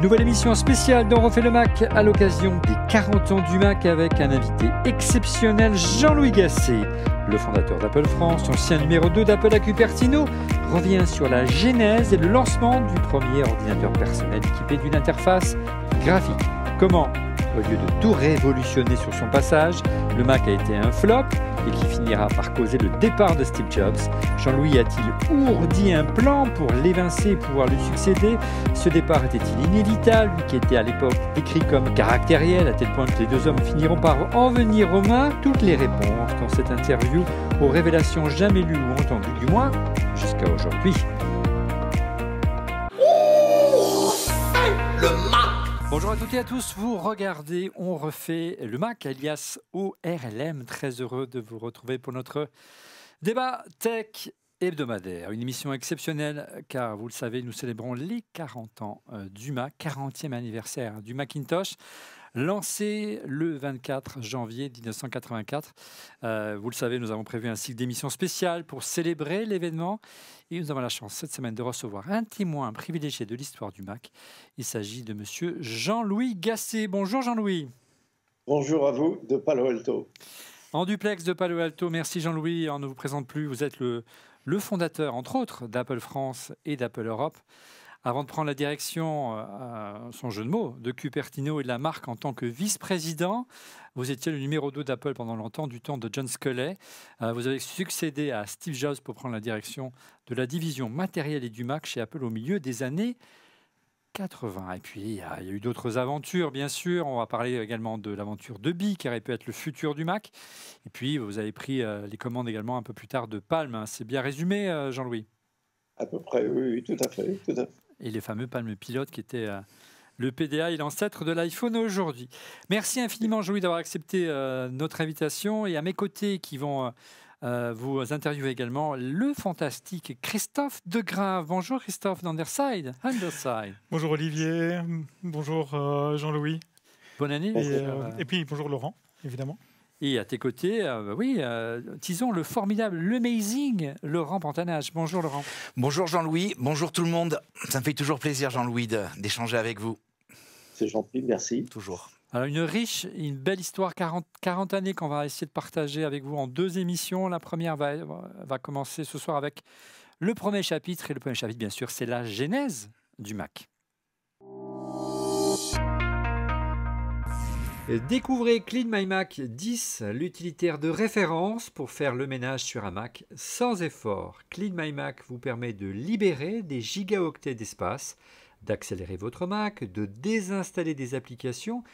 Nouvelle émission spéciale dont on refait le Mac à l'occasion des 40 ans du Mac avec un invité exceptionnel, Jean-Louis Gasset. Le fondateur d'Apple France, ancien numéro 2 d'Apple à Cupertino, revient sur la genèse et le lancement du premier ordinateur personnel équipé d'une interface graphique. Comment, au lieu de tout révolutionner sur son passage, le Mac a été un flop et qui finira par causer le départ de Steve Jobs. Jean-Louis a-t-il ourdi un plan pour l'évincer et pouvoir lui succéder? Ce départ était-il inévitable, lui qui était à l'époque décrit comme caractériel, à tel point que les deux hommes finiront par en venir aux mains? Toutes les réponses dans cette interview aux révélations jamais lues ou entendues, du moins jusqu'à aujourd'hui. Le Mac. Bonjour à toutes et à tous, vous regardez On refait le Mac, alias ORLM. Très heureux de vous retrouver pour notre débat tech hebdomadaire. Une émission exceptionnelle car, vous le savez, nous célébrons les 40 ans du Mac, 40e anniversaire du Macintosh, lancé le 24 janvier 1984. Vous le savez, nous avons prévu un cycle d'émissions spéciales pour célébrer l'événement. Et nous avons la chance cette semaine de recevoir un témoin privilégié de l'histoire du Mac. Il s'agit de monsieur Jean-Louis Gasset. Bonjour Jean-Louis. Bonjour à vous de Palo Alto. En duplex de Palo Alto. Merci Jean-Louis. On ne vous présente plus. Vous êtes le fondateur, entre autres, d'Apple France et d'Apple Europe. Avant de prendre la direction, son jeu de mots, de Cupertino et de la marque en tant que vice-président, vous étiez le numéro 2 d'Apple pendant longtemps, du temps de John Sculley. Vous avez succédé à Steve Jobs pour prendre la direction de la division matériel et du Mac chez Apple au milieu des années 80. Et puis, il y a eu d'autres aventures, bien sûr. On va parler également de l'aventure de Bee, qui aurait pu être le futur du Mac. Et puis, vous avez pris les commandes également un peu plus tard de Palm. C'est bien résumé, Jean-Louis? À peu près, oui, tout à fait. Tout à fait. Et les fameux Palm Pilot qui étaient le PDA et l'ancêtre de l'iPhone aujourd'hui. Merci infiniment, Jean-Louis, d'avoir accepté notre invitation. Et à mes côtés, qui vont vous interviewer également, le fantastique Christophe Degrave. Bonjour Christophe d'Underside. Bonjour Olivier, bonjour Jean-Louis. Bonne année. Et puis bonjour Laurent, évidemment. Et à tes côtés, disons le formidable, l'amazing Laurent Pantanage. Bonjour Laurent. Bonjour Jean-Louis, bonjour tout le monde. Ça me fait toujours plaisir Jean-Louis d'échanger avec vous. C'est gentil, merci. Toujours. Alors une belle histoire, 40 années qu'on va essayer de partager avec vous en 2 émissions. La première va commencer ce soir avec le premier chapitre. Et le premier chapitre, bien sûr, c'est la genèse du Mac. Découvrez Clean My Mac 10, l'utilitaire de référence pour faire le ménage sur un Mac sans effort. Clean My Mac vous permet de libérer des gigaoctets d'espace, d'accélérer votre Mac, de désinstaller des applications,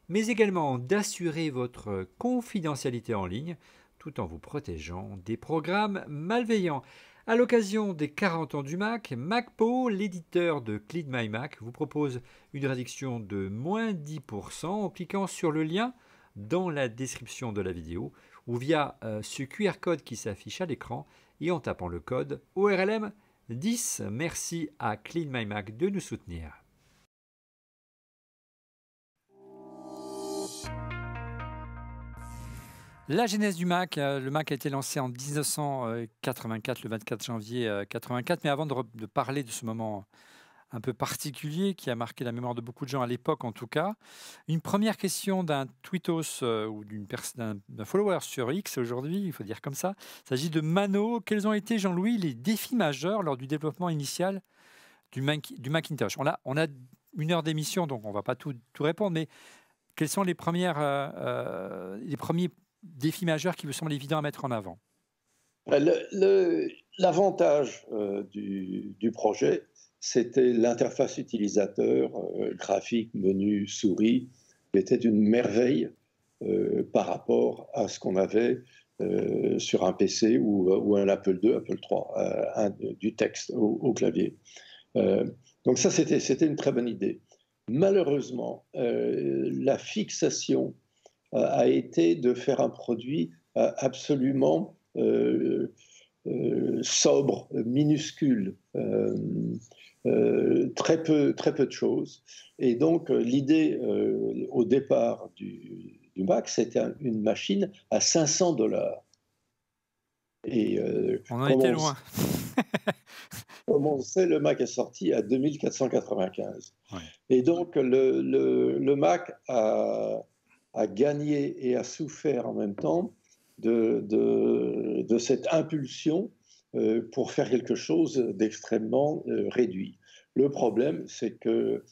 mais également d'assurer votre confidentialité en ligne tout en vous protégeant des programmes malveillants. À l'occasion des 40 ans du Mac, MacPo, l'éditeur de Clean My Mac, vous propose une réduction de moins 10% en cliquant sur le lien dans la description de la vidéo ou via ce QR code qui s'affiche à l'écran et en tapant le code ORLM 10. Merci à Clean My Mac de nous soutenir. La genèse du Mac, le Mac a été lancé en 1984, le 24 janvier 1984. Mais avant de parler de ce moment un peu particulier qui a marqué la mémoire de beaucoup de gens à l'époque en tout cas, une première question d'un tweetos ou d'un follower sur X aujourd'hui, il faut dire comme ça. Il s'agit de Mano. Quels ont été, Jean-Louis, les défis majeurs lors du développement initial du Macintosh? On a 1 heure d'émission, donc on ne va pas tout répondre, mais quels sont les premiers défis majeurs qui vous semblent évidents à mettre en avant? L'avantage du projet, c'était l'interface utilisateur, graphique, menu, souris, qui était une merveille par rapport à ce qu'on avait sur un PC ou un Apple II, Apple III, du texte au clavier. Donc ça, c'était une très bonne idée. Malheureusement, la fixation a été de faire un produit absolument sobre, minuscule, très peu de choses. Et donc, l'idée au départ du Mac, c'était une machine à $500. Et on en était loin. Comme on le sait, le Mac est sorti à 2495. Ouais. Et donc, le Mac a gagné et a souffert en même temps de cette impulsion pour faire quelque chose d'extrêmement réduit. Le problème, c'est que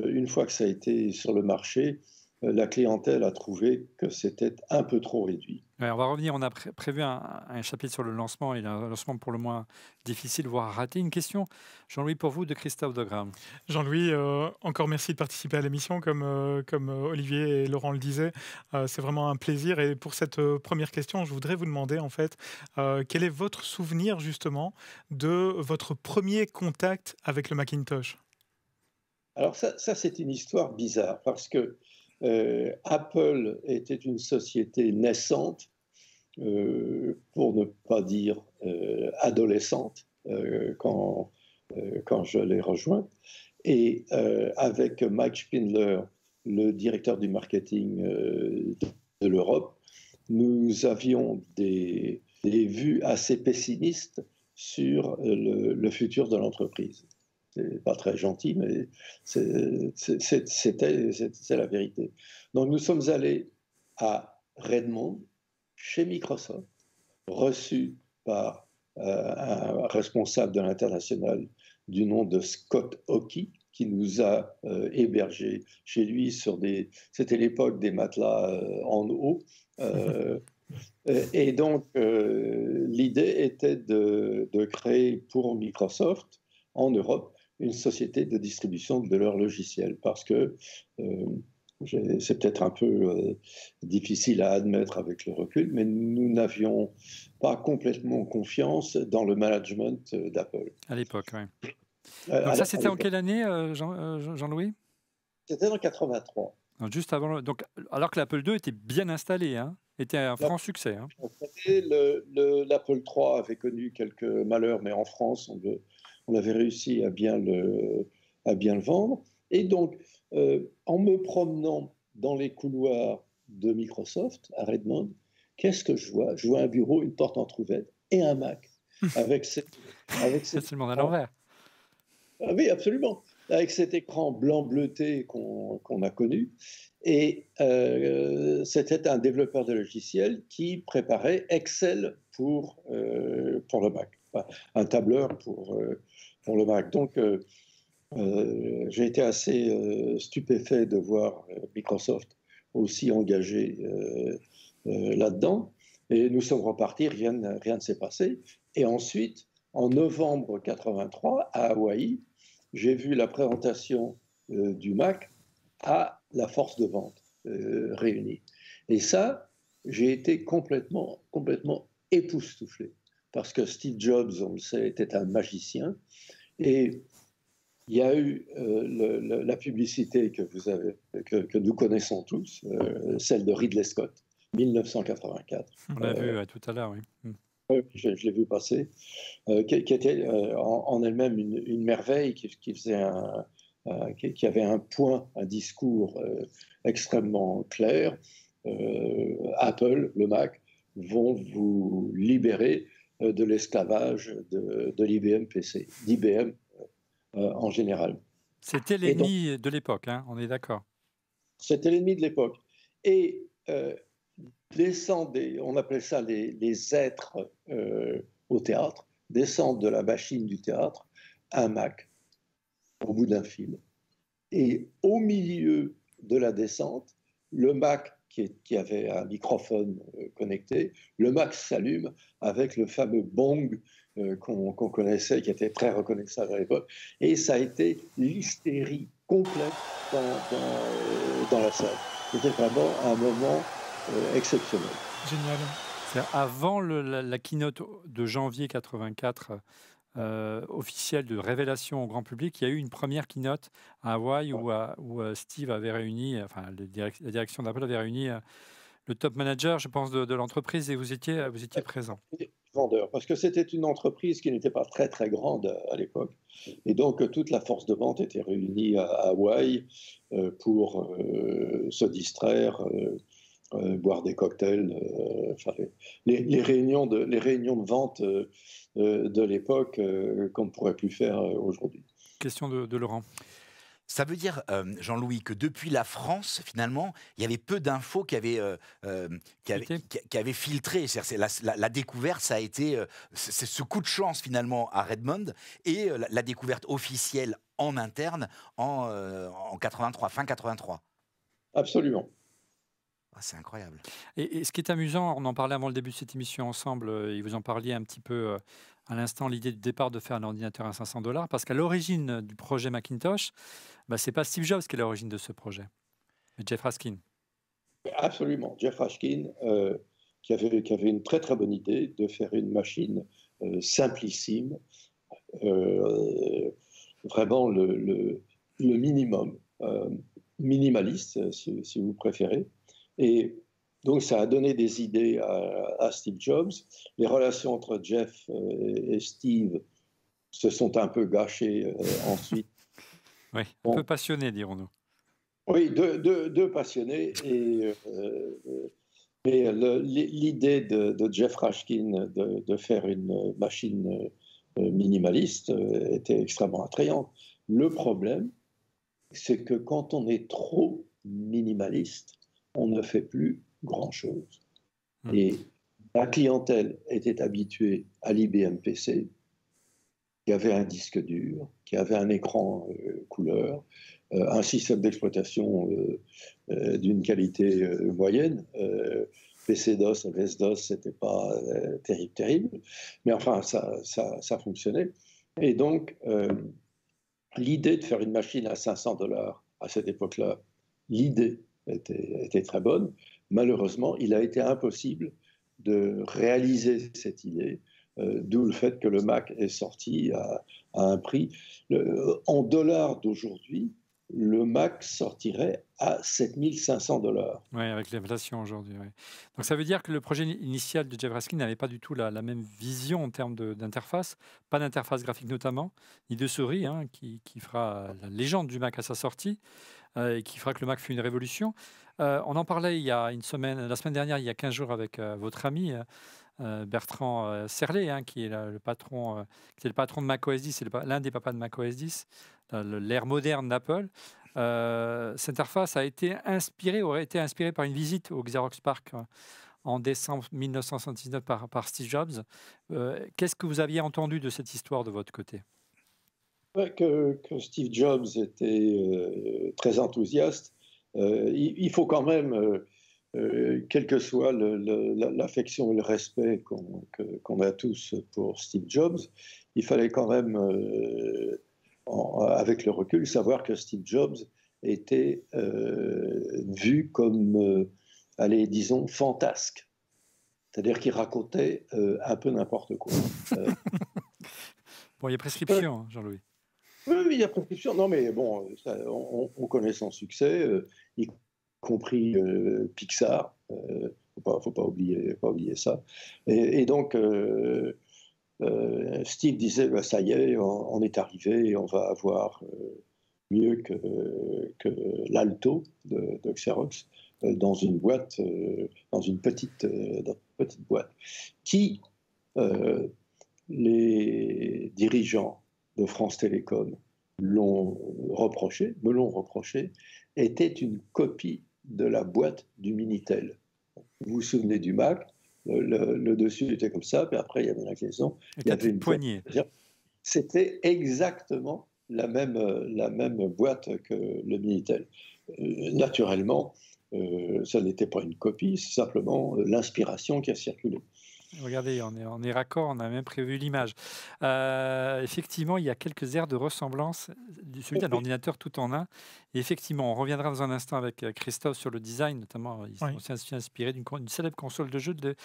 une fois que ça a été sur le marché, la clientèle a trouvé que c'était un peu trop réduit. Ouais, on va revenir, on a prévu un chapitre sur le lancement, et un lancement pour le moins difficile, voire raté. Une question, Jean-Louis, pour vous, de Christophe Degram. Jean-Louis, encore merci de participer à l'émission, comme Olivier et Laurent le disaient. C'est vraiment un plaisir. Et pour cette première question, je voudrais vous demander, en fait, quel est votre souvenir, justement, de votre premier contact avec le Macintosh? Alors ça c'est une histoire bizarre, parce que Apple était une société naissante, pour ne pas dire adolescente, quand je l'ai rejoint. Et avec Mike Spindler, le directeur du marketing de l'Europe, nous avions des vues assez pessimistes sur le futur de l'entreprise. C'est pas très gentil, mais c'est la vérité. Donc nous sommes allés à Redmond, chez Microsoft, reçus par un responsable de l'international du nom de Scott Hockey, qui nous a hébergés chez lui sur c'était l'époque des matelas en haut. Et donc, l'idée était de créer pour Microsoft, en Europe, une société de distribution de leurs logiciels, parce que c'est peut-être un peu difficile à admettre avec le recul, mais nous n'avions pas complètement confiance dans le management d'Apple. À l'époque, oui. Donc ça, c'était en quelle année, Jean-Louis? C'était en 83. Juste avant, donc, alors que l'Apple II était bien installé, hein, était un franc succès. Hein. L'Apple III avait connu quelques malheurs, mais en France, on avait réussi à bien le vendre. Et donc, en me promenant dans les couloirs de Microsoft à Redmond, qu'est-ce que je vois? Je vois un bureau, une porte entrouverte et un Mac. C'est le monde à l'envers. Ah oui, absolument. Avec cet écran blanc bleuté qu'on a connu. Et c'était un développeur de logiciels qui préparait Excel pour le Mac. Enfin, un tableur pour le Mac. Donc, j'ai été assez stupéfait de voir Microsoft aussi engagé là-dedans. Et nous sommes repartis, rien ne s'est passé. Et ensuite, en novembre 83, à Hawaï, j'ai vu la présentation du Mac à la force de vente réunie. Et ça, j'ai été complètement époustouflé. Parce que Steve Jobs, on le sait, était un magicien. Et il y a eu la publicité que nous connaissons tous, celle de Ridley Scott, 1984. On l'a vu tout à l'heure, oui. Je l'ai vu passer, qui était en elle-même une merveille, qui avait un point, un discours extrêmement clair. Apple, le Mac, vont vous libérer de l'esclavage de l'IBM PC, d'IBM en général. C'était l'ennemi de l'époque, hein, on est d'accord. C'était l'ennemi de l'époque. Et on appelait ça les êtres au théâtre, descendent de la machine du théâtre, un Mac, au bout d'un fil. Et au milieu de la descente, le Mac qui avait un microphone connecté, le Mac s'allume avec le fameux bong qu'on connaissait, qui était très reconnaissable à l'époque. Et ça a été l'hystérie complète dans la salle. C'était vraiment un moment exceptionnel. Génial. Avant la keynote de janvier 84 officielle de révélation au grand public, il y a eu une première keynote à Hawaï où Steve avait réuni, enfin la direction d'Apple avait réuni le top manager, je pense, de l'entreprise, et vous étiez présent. Vendeur, parce que c'était une entreprise qui n'était pas très très grande à l'époque, et donc toute la force de vente était réunie à Hawaï pour se distraire boire des cocktails, enfin, les réunions de vente de l'époque qu'on ne pourrait plus faire aujourd'hui. Question de Laurent. Ça veut dire, Jean-Louis, que depuis la France, finalement, il y avait peu d'infos qui avaient filtré. La découverte, ça a été c'est ce coup de chance, finalement, à Redmond, et la découverte officielle en interne en 83, fin 83. Absolument. Ah, c'est incroyable. Et ce qui est amusant, on en parlait avant le début de cette émission ensemble, et vous en parliez un petit peu à l'instant, l'idée du départ de faire un ordinateur à $500, parce qu'à l'origine du projet Macintosh, ce n'est pas Steve Jobs qui est à l'origine de ce projet, mais Jeff Raskin. Absolument. Jeff Raskin, qui avait une très très bonne idée de faire une machine simplissime, vraiment le minimum, minimaliste, si vous préférez. Et donc, ça a donné des idées à Steve Jobs. Les relations entre Jeff et Steve se sont un peu gâchées ensuite. Oui, un peu passionné, dirons-nous. Oui, deux passionnés. Mais l'idée de Jeff Raskin de faire une machine minimaliste était extrêmement attrayante. Le problème, c'est que quand on est trop minimaliste, on ne fait plus grand-chose. Et la clientèle était habituée à l'IBM PC, qui avait un disque dur, qui avait un écran couleur, un système d'exploitation d'une qualité moyenne. PC-DOS, MS-DOS, c'était pas terrible, mais enfin, ça fonctionnait. Et donc, l'idée de faire une machine à $500 à cette époque-là, l'idée était très bonne. Malheureusement, il a été impossible de réaliser cette idée, d'où le fait que le Mac est sorti à un prix. En dollars d'aujourd'hui, le Mac sortirait à $7 500. Oui, avec l'inflation aujourd'hui. Oui. Donc ça veut dire que le projet initial de Jeff Raskin n'avait pas du tout la même vision en termes d'interface, pas d'interface graphique notamment, ni de souris, qui fera la légende du Mac à sa sortie, et qui fera que le Mac fut une révolution. On en parlait il y a une semaine, la semaine dernière, il y a 15 jours, avec votre ami Bertrand Serlet, qui est le patron, qui est le patron de macOS 10, c'est l'un des papas de macOS 10, l'ère moderne d'Apple. Cette interface aurait été inspirée par une visite au Xerox PARC en décembre 1979 par Steve Jobs. Qu'est-ce que vous aviez entendu de cette histoire de votre côté? Que Steve Jobs était très enthousiaste. Il faut quand même, quelle que soit l'affection et le respect qu'on a tous pour Steve Jobs, il fallait quand même, avec le recul, savoir que Steve Jobs était vu comme, allez, disons, fantasque. C'est-à-dire qu'il racontait un peu n'importe quoi. Bon, il y a prescription, Jean-Louis. Oui, il y a prescription. Non, mais bon, on connaît son succès, y compris Pixar. Faut pas oublier ça. Et donc, Steve disait, ça y est, on est arrivé, on va avoir mieux que l'Alto de Xerox dans une boîte, dans une petite boîte. Qui, les dirigeants de France Télécom me l'ont reproché, était une copie de la boîte du Minitel. Vous vous souvenez du Mac, le dessus était comme ça, puis après il y avait l'inclinaison, il y avait une poignée. C'était exactement la même boîte que le Minitel. Naturellement, ça n'était pas une copie, c'est simplement l'inspiration qui a circulé. Regardez, on est raccord, on a même prévu l'image. Effectivement, il y a quelques airs de ressemblance, celui d'un ordinateur tout en un. Et effectivement, on reviendra dans un instant avec Christophe sur le design, notamment, ils sont aussi inspirés d'une célèbre console de jeu de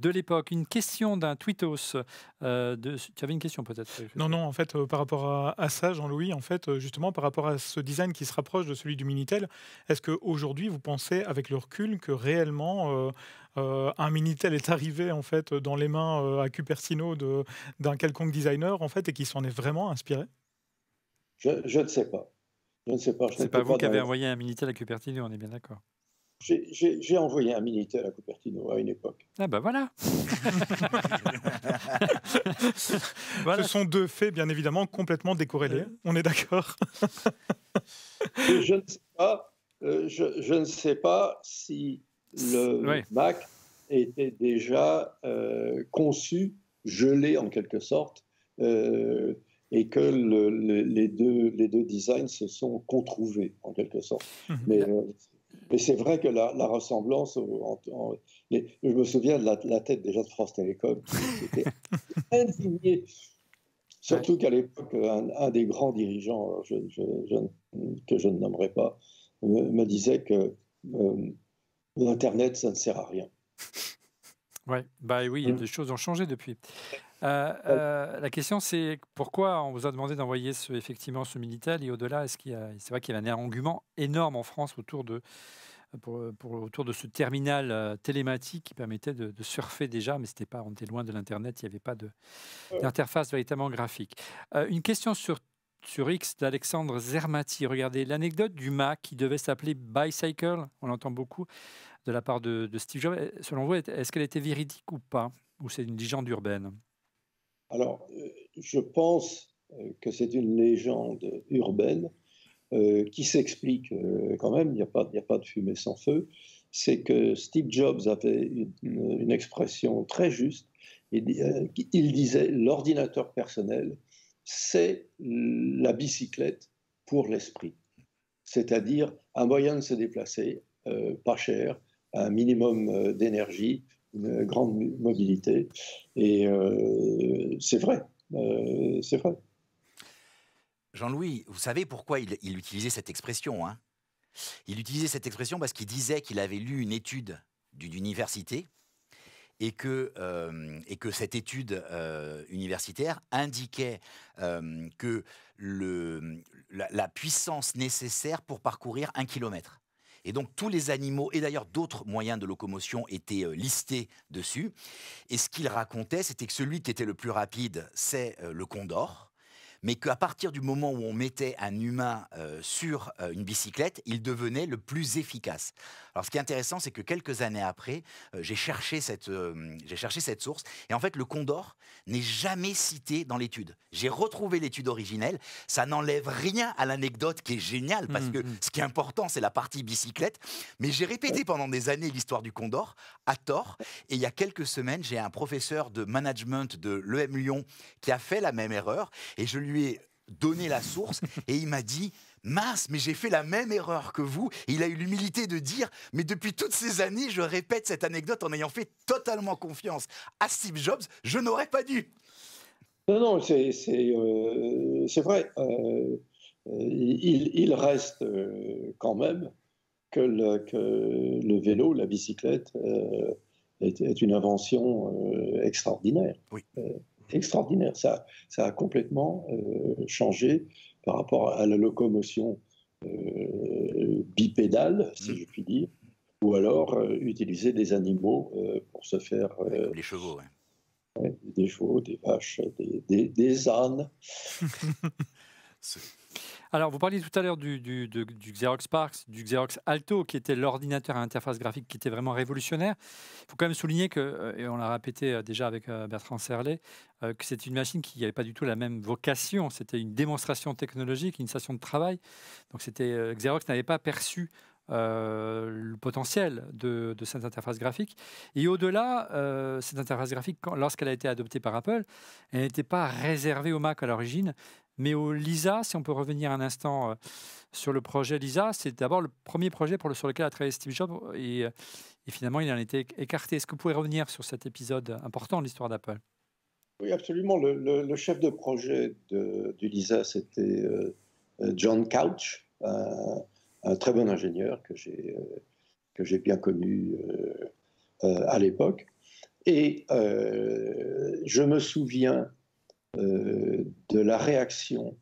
l'époque. Une question d'un tweetos. Tu avais une question peut-être? Non, en fait, par rapport à ça, Jean-Louis, en fait, justement, par rapport à ce design qui se rapproche de celui du Minitel, est-ce qu'aujourd'hui, vous pensez, avec le recul, que réellement un Minitel est arrivé en fait dans les mains à Cupertino d'un quelconque designer en fait et qui s'en est vraiment inspiré? Je ne sais pas. C'est pas vous qui avez envoyé un Minitel à Cupertino, on est bien d'accord. J'ai envoyé un Minitel à Cupertino à une époque. Ah ben voilà. Ce sont deux faits, bien évidemment, complètement décorrélés. On est d'accord. Je ne sais pas, je ne sais pas si le Mac était déjà conçu, gelé en quelque sorte, et que les deux designs se sont controuvés en quelque sorte. Mais c'est vrai que la ressemblance, je me souviens de la tête déjà de France Télécom qui était indignée. Surtout qu'à l'époque, un des grands dirigeants, que je ne nommerai pas, me disait que l'Internet, ça ne sert à rien. Ouais, bah oui, des choses ont changé depuis. La question, c'est pourquoi on vous a demandé d'envoyer effectivement ce Minitel, et au-delà, c'est vrai qu'il y avait un engouement énorme en France autour de ce terminal télématique qui permettait de surfer déjà, mais on était loin de l'Internet, il n'y avait pas d'interface véritablement graphique. Une question sur X d'Alexandre Zermati. Regardez, l'anecdote du Mac qui devait s'appeler Bicycle, on l'entend beaucoup de la part de Steve Jobs. Selon vous, est-ce qu'elle était véridique ou pas? Ou c'est une légende urbaine? Alors, je pense que c'est une légende urbaine qui s'explique quand même, il n'y a pas de fumée sans feu. C'est que Steve Jobs avait une expression très juste. Il disait « l'ordinateur personnel, c'est la bicyclette pour l'esprit ». C'est-à-dire un moyen de se déplacer, pas cher, un minimum d'énergie, une grande mobilité. Et c'est vrai, c'est vrai. Jean-Louis, vous savez pourquoi il utilisait cette expression, hein? Il utilisait cette expression parce qu'il disait qu'il avait lu une étude d'une université et que cette étude universitaire indiquait que la puissance nécessaire pour parcourir 1 kilomètre. Et donc tous les animaux, et d'ailleurs d'autres moyens de locomotion étaient listés dessus. Et ce qu'il racontait, c'était que celui qui était le plus rapide, c'est le Condor, mais qu'à partir du moment où on mettait un humain sur une bicyclette, il devenait le plus efficace. Alors ce qui est intéressant, c'est que quelques années après, j'ai cherché cette source, et en fait le Condor n'est jamais cité dans l'étude. J'ai retrouvé l'étude originelle, ça n'enlève rien à l'anecdote qui est géniale, parce que ce qui est important, c'est la partie bicyclette, mais j'ai répété pendant des années l'histoire du Condor, à tort, et il y a quelques semaines, j'ai un professeur de management de l'EM Lyon qui a fait la même erreur, et je lui ai donné la source, et il m'a dit « Mince, mais j'ai fait la même erreur que vous ». Et il a eu l'humilité de dire « Mais depuis toutes ces années, je répète cette anecdote en ayant fait totalement confiance à Steve Jobs, je n'aurais pas dû ». Non, c'est vrai. Il reste quand même que le vélo, la bicyclette, est une invention extraordinaire. Oui. Extraordinaire. Ça a complètement changé par rapport à la locomotion bipédale, si je puis dire, ou alors utiliser des animaux pour se faire... les chevaux, ouais. Ouais, des chevaux, des vaches, des ânes. Alors, vous parliez tout à l'heure du Xerox PARC, du Xerox Alto, qui était l'ordinateur à interface graphique qui était vraiment révolutionnaire. Il faut quand même souligner que, et on l'a répété déjà avec Bertrand Serlet, que c'est une machine qui n'avait pas du tout la même vocation. C'était une démonstration technologique, une station de travail. Donc, Xerox n'avait pas perçu le potentiel de cette interface graphique. Et au-delà, cette interface graphique, lorsqu'elle a été adoptée par Apple, elle n'était pas réservée au Mac à l'origine, mais au Lisa. Si on peut revenir un instant sur le projet Lisa, c'est d'abord le premier projet sur lequel a travaillé Steve Jobs, et finalement il en a été écarté. Est-ce que vous pouvez revenir sur cet épisode important de l'histoire d'Apple? Oui, absolument. Le chef de projet du Lisa, c'était John Couch, un très bon ingénieur que j'ai bien connu à l'époque. Et je me souviens de la réaction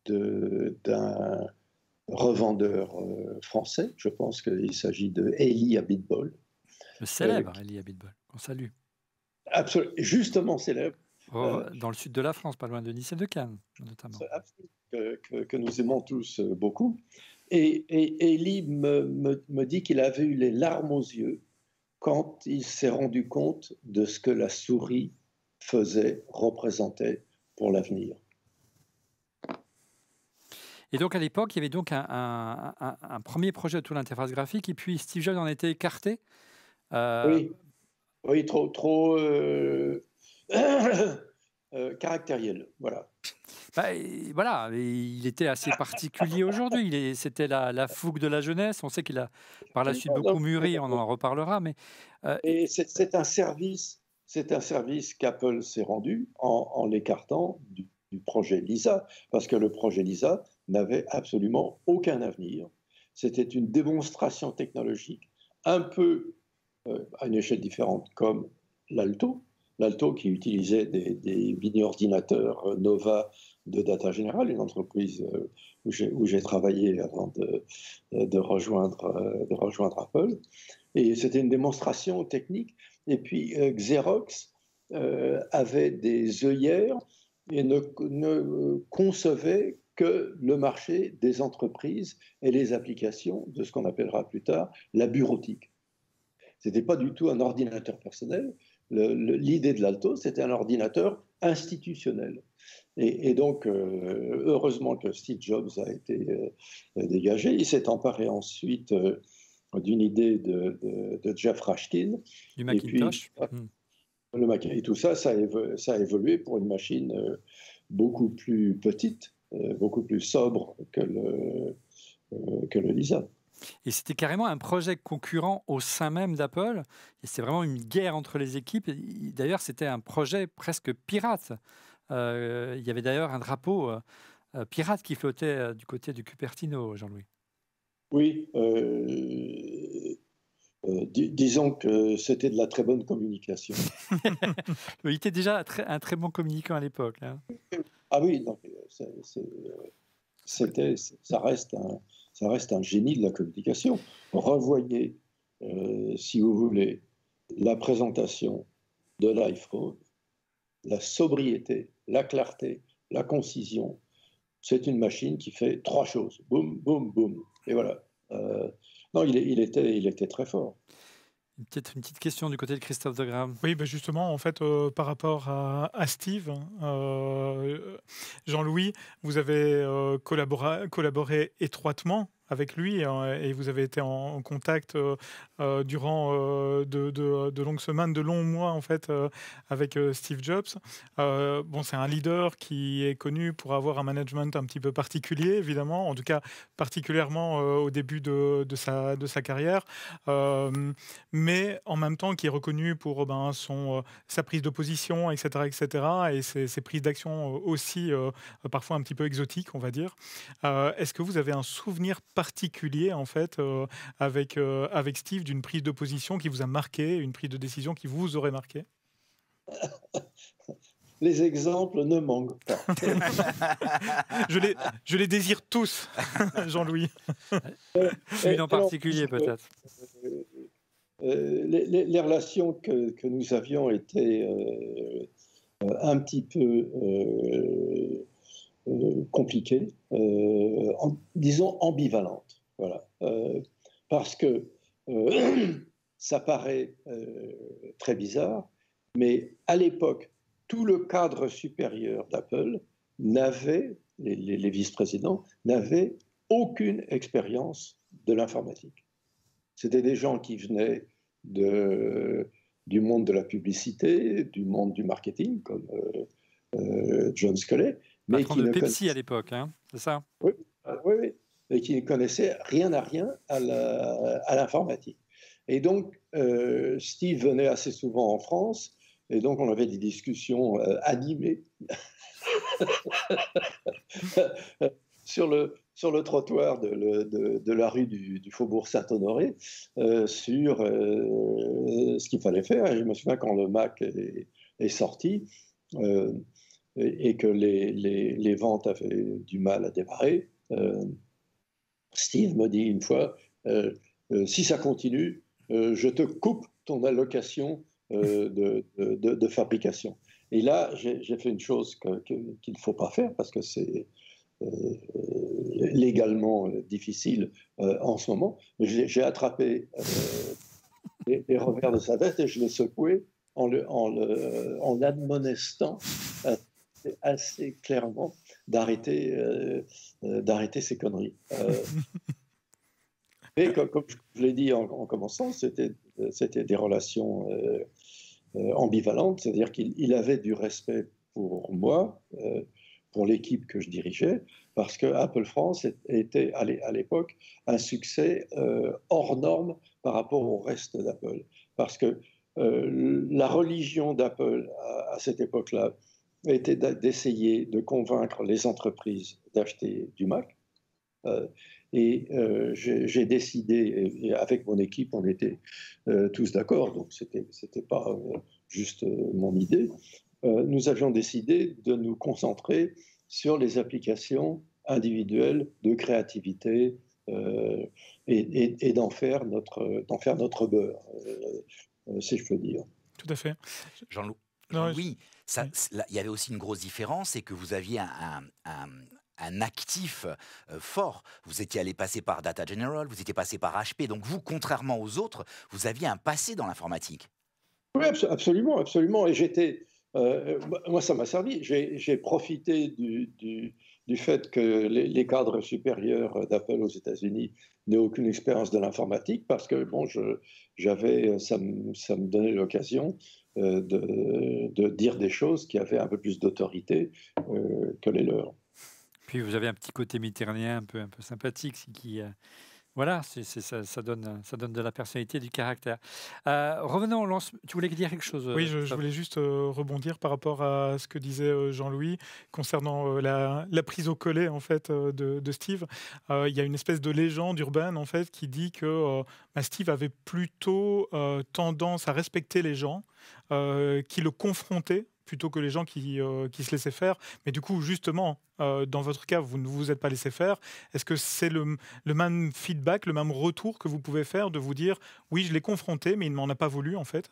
d'un revendeur français. Je pense qu'il s'agit de Eli Abitbol. Le célèbre Eli Abitbol, qu'on salue. Absolument, justement célèbre. Dans le sud de la France, pas loin de Nice et de Cannes, notamment. Que nous aimons tous beaucoup. Et Lee me dit qu'il avait eu les larmes aux yeux quand il s'est rendu compte de ce que la souris représentait pour l'avenir. Et donc à l'époque, il y avait donc un premier projet autour de l'interface graphique, et puis Steve Jobs en était écarté. Oui, trop caractériel, voilà. Voilà, il était assez particulier aujourd'hui. C'était la fougue de la jeunesse. On sait qu'il a par la suite beaucoup mûri, on en reparlera. Et c'est un service qu'Apple s'est rendu en l'écartant du projet Lisa, parce que le projet Lisa n'avait absolument aucun avenir. C'était une démonstration technologique un peu à une échelle différente, comme l'Alto qui utilisait des mini-ordinateurs Nova de Data General, une entreprise où j'ai travaillé avant de rejoindre Apple. Et c'était une démonstration technique. Et puis Xerox avait des œillères et ne concevait que le marché des entreprises et les applications de ce qu'on appellera plus tard la bureautique. Ce n'était pas du tout un ordinateur personnel. L'idée de l'Alto, c'était un ordinateur institutionnel. Et donc, heureusement que Steve Jobs a été dégagé. Il s'est emparé ensuite d'une idée de Jeff Rashkin. Du Macintosh. Et tout ça, ça a évolué pour une machine beaucoup plus petite, beaucoup plus sobre que le Lisa. Et c'était carrément un projet concurrent au sein même d'Apple. Et c'est vraiment une guerre entre les équipes. D'ailleurs, c'était un projet presque pirate. Il y avait d'ailleurs un drapeau pirate qui flottait du côté du Cupertino, Jean-Louis. Oui. Disons que c'était de la très bonne communication. Il était déjà un très bon communicant à l'époque. Hein. Ah oui, non, ça reste un génie de la communication. Revoyez, si vous voulez, la présentation de l'iPhone, la sobriété, la clarté, la concision. C'est une machine qui fait 3 choses. Boum, boum, boum. Et voilà. Non, il était très fort. Peut-être une petite question du côté de Christophe de Gramme. Oui, ben justement, en fait, par rapport à Steve, Jean-Louis, vous avez collaboré étroitement avec lui et vous avez été en contact durant de longues semaines, de longs mois en fait avec Steve Jobs. C'est un leader qui est connu pour avoir un management un petit peu particulier, évidemment, en tout cas particulièrement au début de sa carrière, mais en même temps qui est reconnu pour sa prise de position, etc., et ses prises d'action aussi parfois un petit peu exotiques, on va dire. Est-ce que vous avez un souvenir particulier en fait avec Steve d'une prise de position qui vous a marqué, une prise de décision qui vous aurait marqué? Les exemples ne manquent pas. je les désire tous, Jean-Louis. Celui en particulier peut-être. Les relations que nous avions étaient un petit peu compliquées, disons ambivalentes. Voilà. Parce que ça paraît très bizarre, mais à l'époque, tout le cadre supérieur d'Apple n'avait, les vice-présidents, n'avaient aucune expérience de l'informatique. C'était des gens qui venaient du monde de la publicité, du monde du marketing, comme John Sculley. Mais qui de Pepsi à l'époque, hein, c'est ça? Oui, et qui ne connaissaient rien à l'informatique. Et donc, Steve venait assez souvent en France, et donc on avait des discussions animées sur le trottoir de la rue du Faubourg Saint-Honoré sur ce qu'il fallait faire. Et je me souviens quand le Mac est sorti et que les ventes avaient du mal à démarrer, Steve me dit une fois, si ça continue, je te coupe ton allocation de fabrication. Et là, j'ai fait une chose qu'il ne faut pas faire parce que c'est légalement difficile en ce moment. J'ai attrapé les revers de sa veste et je l'ai secoué en l'admonestant assez clairement d'arrêter ces conneries. Mais comme je l'ai dit en commençant, c'était des relations ambivalentes, c'est-à-dire qu'il avait du respect pour moi, pour l'équipe que je dirigeais, parce que Apple France était à l'époque un succès hors norme par rapport au reste d'Apple. Parce que la religion d'Apple à cette époque-là était d'essayer de convaincre les entreprises d'acheter du Mac. Et j'ai décidé, et avec mon équipe, on était tous d'accord, donc c'était pas juste mon idée. Nous avions décidé de nous concentrer sur les applications individuelles de créativité et d'en faire notre beurre, si je peux dire. Tout à fait. Jean-Louis, il y avait aussi une grosse différence, c'est que vous aviez un actif fort. Vous étiez allé passer par Data General, vous étiez passé par HP, donc vous, contrairement aux autres, vous aviez un passé dans l'informatique. Oui, absolument, absolument. Et moi, ça m'a servi. J'ai profité du fait que les cadres supérieurs d'Apple aux États-Unis n'aient aucune expérience de l'informatique, parce que bon, ça me donnait l'occasion de dire des choses qui avaient un peu plus d'autorité que les leurs. Puis vous avez un petit côté mitterrandien un peu sympathique, qui voilà, ça donne de la personnalité, du caractère. Revenons au lancement. Tu voulais dire quelque chose? Oui, je voulais juste rebondir par rapport à ce que disait Jean-Louis concernant la prise au collet en fait de Steve. Il y a une espèce de légende urbaine en fait qui dit que Steve avait plutôt tendance à respecter les gens qui le confrontaient plutôt que les gens qui se laissaient faire. Mais du coup, justement, dans votre cas, vous ne vous êtes pas laissé faire. Est-ce que c'est le même feedback, le même retour que vous pouvez faire de vous dire « oui, je l'ai confronté, mais il ne m'en a pas voulu, en fait ».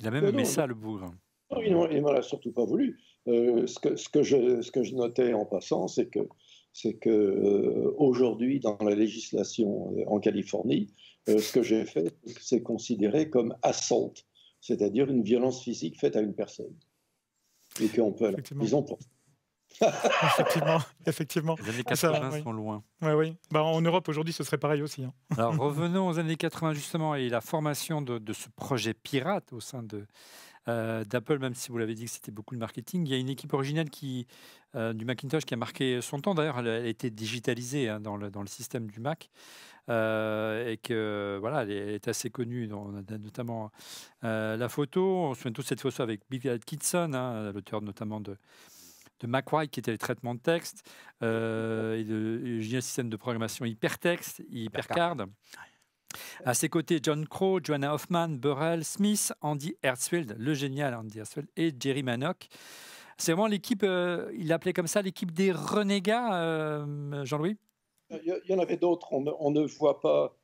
Il a même aimé ça, le bougre. Non, il ne m'en a surtout pas voulu. Ce que je notais en passant, c'est que aujourd'hui, dans la législation en Californie, ce que j'ai fait, c'est considéré comme assault, c'est-à-dire une violence physique faite à une personne. Et qu'on peut aller en prison pour Effectivement. Les années 80 sont loin. Oui. En Europe, aujourd'hui, ce serait pareil aussi. Alors, revenons aux années 80, justement, et la formation de ce projet pirate au sein d'Apple, même si vous l'avez dit que c'était beaucoup de marketing. Il y a une équipe originale du Macintosh qui a marqué son temps. D'ailleurs, elle a été digitalisée dans le système du Mac. Et que voilà, elle est assez connue, notamment la photo. On se souvient tous de cette photo avec Bill Atkinson, l'auteur notamment de MacWrite, qui était les traitements de texte, et le génial système de programmation Hypertext, Hypercard. À ses côtés, John Crow, Joanna Hoffman, Burrell Smith, Andy Hertzfeld, le génial Andy Hertzfeld, et Jerry Manock. C'est vraiment l'équipe, il l'appelait comme ça, l'équipe des renégats, Jean-Louis? Il y en avait d'autres. On ne voit pas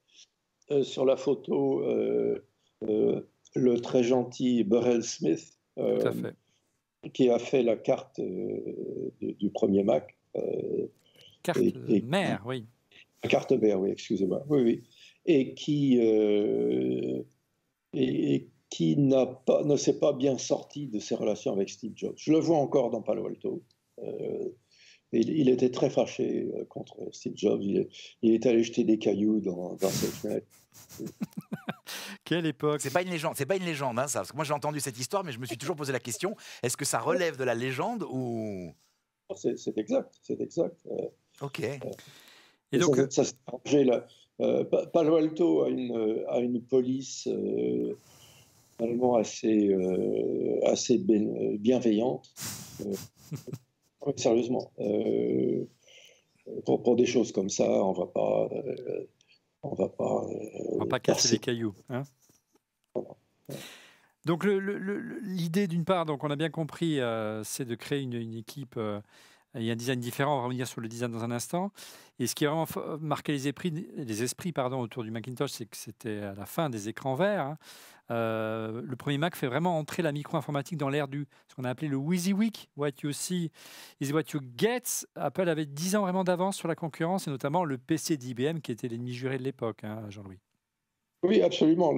sur la photo le très gentil Burrell Smith, Tout à fait. qui a fait la carte du premier Mac. Carte mère, oui. La carte mère, oui, excusez-moi. Oui. Et qui ne s'est pas bien sorti de ses relations avec Steve Jobs. Je le vois encore dans Palo Alto. Il était très fâché contre Steve Jobs. Il est allé jeter des cailloux dans ses fenêtres. Quelle époque! C'est pas une légende, hein, ça. Parce que moi, j'ai entendu cette histoire, mais je me suis toujours posé la question, est-ce que ça relève de la légende ou... C'est exact. Ok. Et donc, ça s'est arrangé là. Palo Alto a une police vraiment assez bienveillante. Sérieusement, pour des choses comme ça, on va pas casser les cailloux, hein. Donc l'idée, d'une part, donc on a bien compris, c'est de créer une équipe Il y a un design différent, on va revenir sur le design dans un instant. Et ce qui a vraiment marqué les esprits autour du Macintosh, c'est que c'était à la fin des écrans verts, hein. Le premier Mac fait vraiment entrer la micro-informatique dans l'ère ce qu'on a appelé le WYSIWYG. What you see is what you get. Apple avait 10 ans vraiment d'avance sur la concurrence, et notamment le PC d'IBM, qui était l'ennemi juré de l'époque, hein, Jean-Louis. Oui, absolument.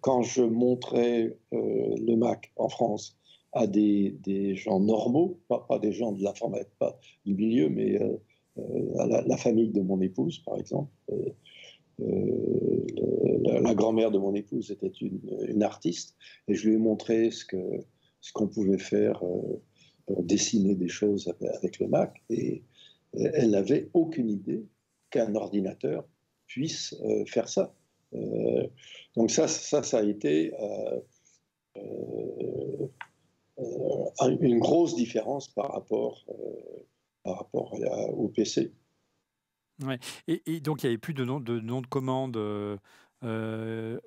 Quand je montrais le Mac en France à des gens normaux, pas des gens de l'informatique, pas du milieu, mais à la famille de mon épouse, par exemple. La grand-mère de mon épouse était une artiste, et je lui ai montré ce qu'on pouvait faire, dessiner des choses avec le Mac, et elle n'avait aucune idée qu'un ordinateur puisse faire ça. Donc ça a été une grosse différence par rapport au PC. Ouais. Et donc, il n'y avait plus de nom de commande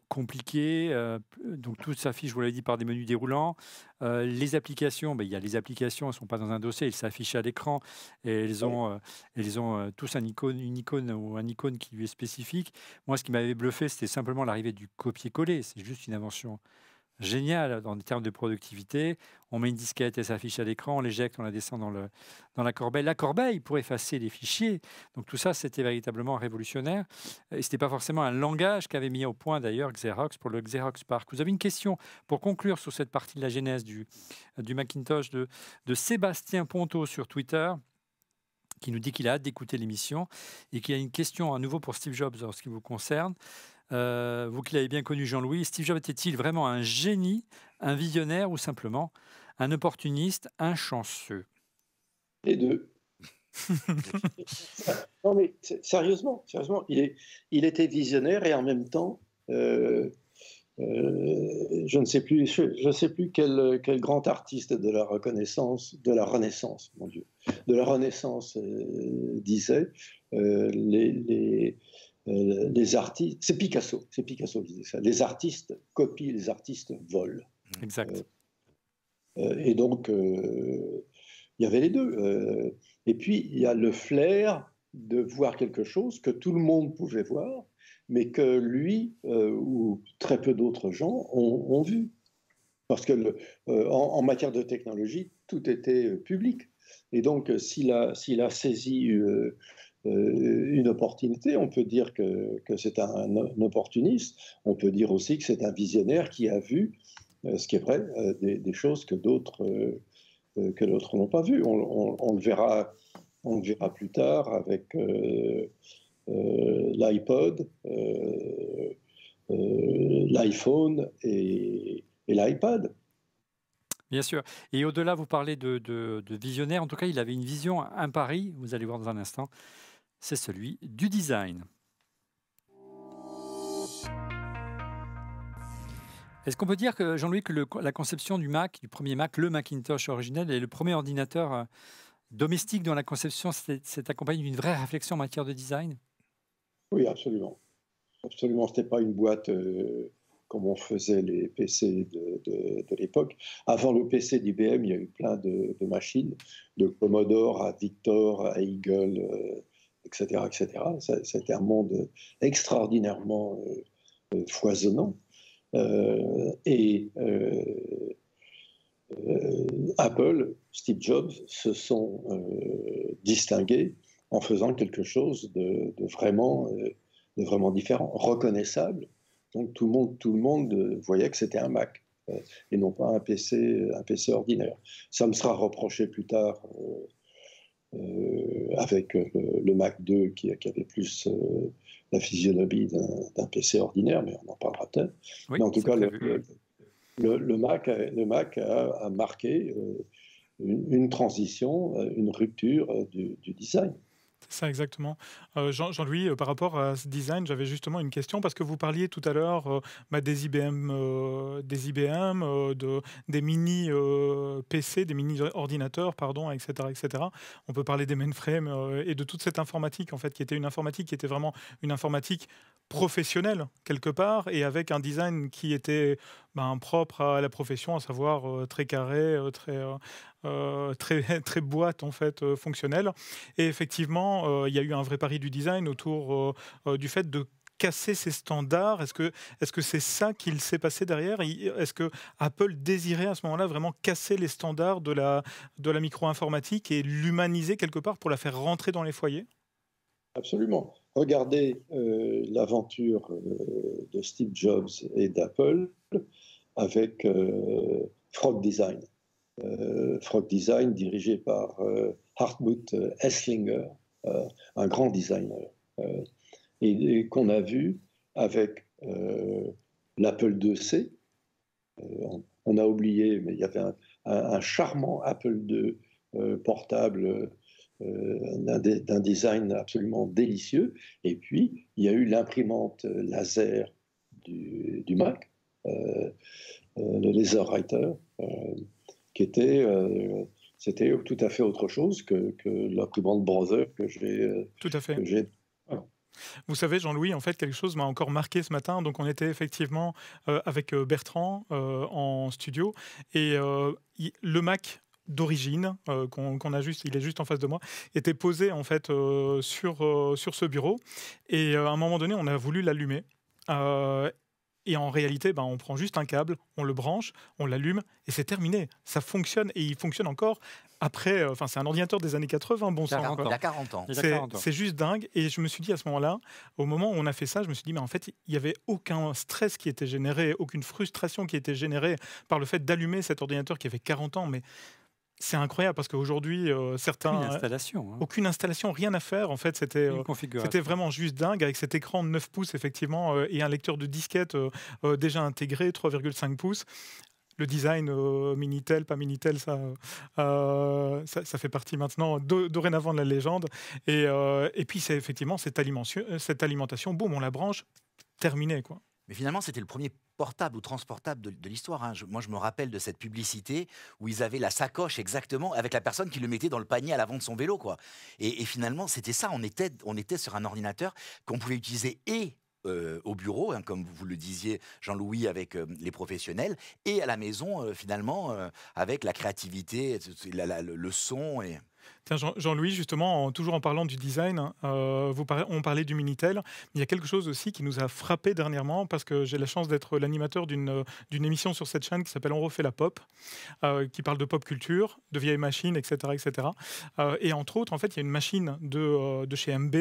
compliqués. Donc, tout s'affiche, je vous l'ai dit, par des menus déroulants. Les applications, il y a les applications, elles ne sont pas dans un dossier, elles s'affichent à l'écran, et elles ont tous une icône ou un icône qui lui est spécifique. Moi, ce qui m'avait bluffé, c'était simplement l'arrivée du copier-coller. C'est juste une invention génial dans les termes de productivité. On met une disquette, elle s'affiche à l'écran, on l'éjecte, on la descend dans la corbeille. La corbeille pour effacer les fichiers. Donc tout ça, c'était véritablement révolutionnaire. Et ce n'était pas forcément un langage qu'avait mis au point d'ailleurs Xerox pour le Xerox PARC. Vous avez une question pour conclure sur cette partie de la genèse du Macintosh de Sébastien Ponto sur Twitter, qui nous dit qu'il a hâte d'écouter l'émission et qu'il a une question à nouveau pour Steve Jobs en ce qui vous concerne. Vous qui l'avez bien connu, Jean-Louis, Steve Jobs était-il vraiment un génie, un visionnaire ou simplement un opportuniste, un chanceux? Les deux. Non mais sérieusement, il était visionnaire, et en même temps, je ne sais plus quel grand artiste de la Renaissance, mon Dieu, de la Renaissance disait les artistes, c'est Picasso qui disait ça, les artistes copient, les artistes volent. Exact. Et donc, il y avait les deux. Et puis, il y a le flair de voir quelque chose que tout le monde pouvait voir, mais que lui ou très peu d'autres gens ont vu. Parce que en matière de technologie, tout était public. Et donc, s'il a saisi une opportunité, on peut dire que c'est un opportuniste. On peut dire aussi que c'est un visionnaire qui a vu, ce qui est vrai, des choses que d'autres n'ont pas vues. On le verra plus tard avec l'iPod, l'iPhone et l'iPad. Bien sûr. Et au-delà, vous parlez de visionnaire. En tout cas, il avait une vision, un pari, vous allez voir dans un instant, c'est celui du design. Est-ce qu'on peut dire, que Jean-Louis, que la conception du Mac, du premier Mac, le Macintosh originel, est le premier ordinateur domestique dont la conception s'est accompagnée d'une vraie réflexion en matière de design? Oui, absolument. Absolument, ce n'était pas une boîte comme on faisait les PC de l'époque. Avant le PC d'IBM, il y a eu plein de machines, de Commodore à Victor, à Eagle, etc. C'était un monde extraordinairement foisonnant. Apple, Steve Jobs se sont distingués en faisant quelque chose de vraiment différent, reconnaissable. Donc tout le monde voyait que c'était un Mac et non pas un PC ordinaire. Ça me sera reproché plus tard avec le Mac 2 qui avait plus la physionomie d'un PC ordinaire, mais on en parlera peut-être. Oui, mais en tout cas, le Mac a marqué une transition, une rupture du design. C'est ça, exactement. Jean-Louis, par rapport à ce design, j'avais justement une question, parce que vous parliez tout à l'heure des IBM, des mini PC, des mini ordinateurs, pardon, etc., etc. On peut parler des mainframes et de toute cette informatique, en fait, qui était une informatique qui était vraiment une informatique professionnel quelque part et avec un design qui était propre à la profession, à savoir très carré, très, très boîte en fait, fonctionnelle. Et effectivement, il y a eu un vrai pari du design autour du fait de casser ces standards. Est-ce que c'est ça qu'il s'est passé derrière? Est-ce que Apple désirait à ce moment-là vraiment casser les standards de la micro-informatique et l'humaniser quelque part pour la faire rentrer dans les foyers? Absolument. Regardez l'aventure de Steve Jobs et d'Apple avec Frog Design. Frog Design dirigé par Hartmut Esslinger, un grand designer, et qu'on a vu avec l'Apple IIc. On a oublié, mais il y avait un charmant Apple II portable d'un design absolument délicieux. Et puis, il y a eu l'imprimante laser du Mac, le LaserWriter, qui était, c'était tout à fait autre chose que l'imprimante Brother que j'ai. Tout à fait. Voilà. Vous savez, Jean-Louis, en fait, quelque chose m'a encore marqué ce matin. Donc, on était effectivement avec Bertrand en studio et le Mac d'origine qu'on a juste, il est juste en face de moi, était posé en fait sur ce bureau. Et à un moment donné, on a voulu l'allumer. Et en réalité, on prend juste un câble, on le branche, on l'allume et c'est terminé. Ça fonctionne et il fonctionne encore après. C'est un ordinateur des années 80, bon sang. Il a 40 ans. C'est juste dingue. Et je me suis dit à ce moment-là, au moment où on a fait ça, je me suis dit, mais en fait, il n'y avait aucun stress qui était généré, aucune frustration qui était générée par le fait d'allumer cet ordinateur qui avait 40 ans. Mais c'est incroyable parce qu'aujourd'hui, certains. Aucune installation, rien à faire. En fait, c'était vraiment juste dingue avec cet écran de 9 pouces, effectivement, et un lecteur de disquette déjà intégré, 3,5 pouces. Le design Minitel, pas Minitel, ça fait partie maintenant dorénavant de la légende. Et puis, c'est effectivement cette alimentation, boum, on la branche, terminé, quoi. Mais finalement, c'était le premier portable ou transportable de l'histoire. Hein. Moi, je me rappelle de cette publicité où ils avaient la sacoche exactement avec la personne qui le mettait dans le panier à l'avant de son vélo, quoi. Et finalement, c'était ça. On était sur un ordinateur qu'on pouvait utiliser au bureau, hein, comme vous le disiez, Jean-Louis, avec les professionnels, et à la maison, finalement, avec la créativité, le son et... Tiens, Jean-Louis, justement, toujours en parlant du design, on parlait du Minitel, mais il y a quelque chose aussi qui nous a frappé dernièrement, parce que j'ai la chance d'être l'animateur d'une émission sur cette chaîne qui s'appelle On refait la pop, qui parle de pop culture, de vieilles machines, etc. etc. Et entre autres, en fait, il y a une machine de chez MB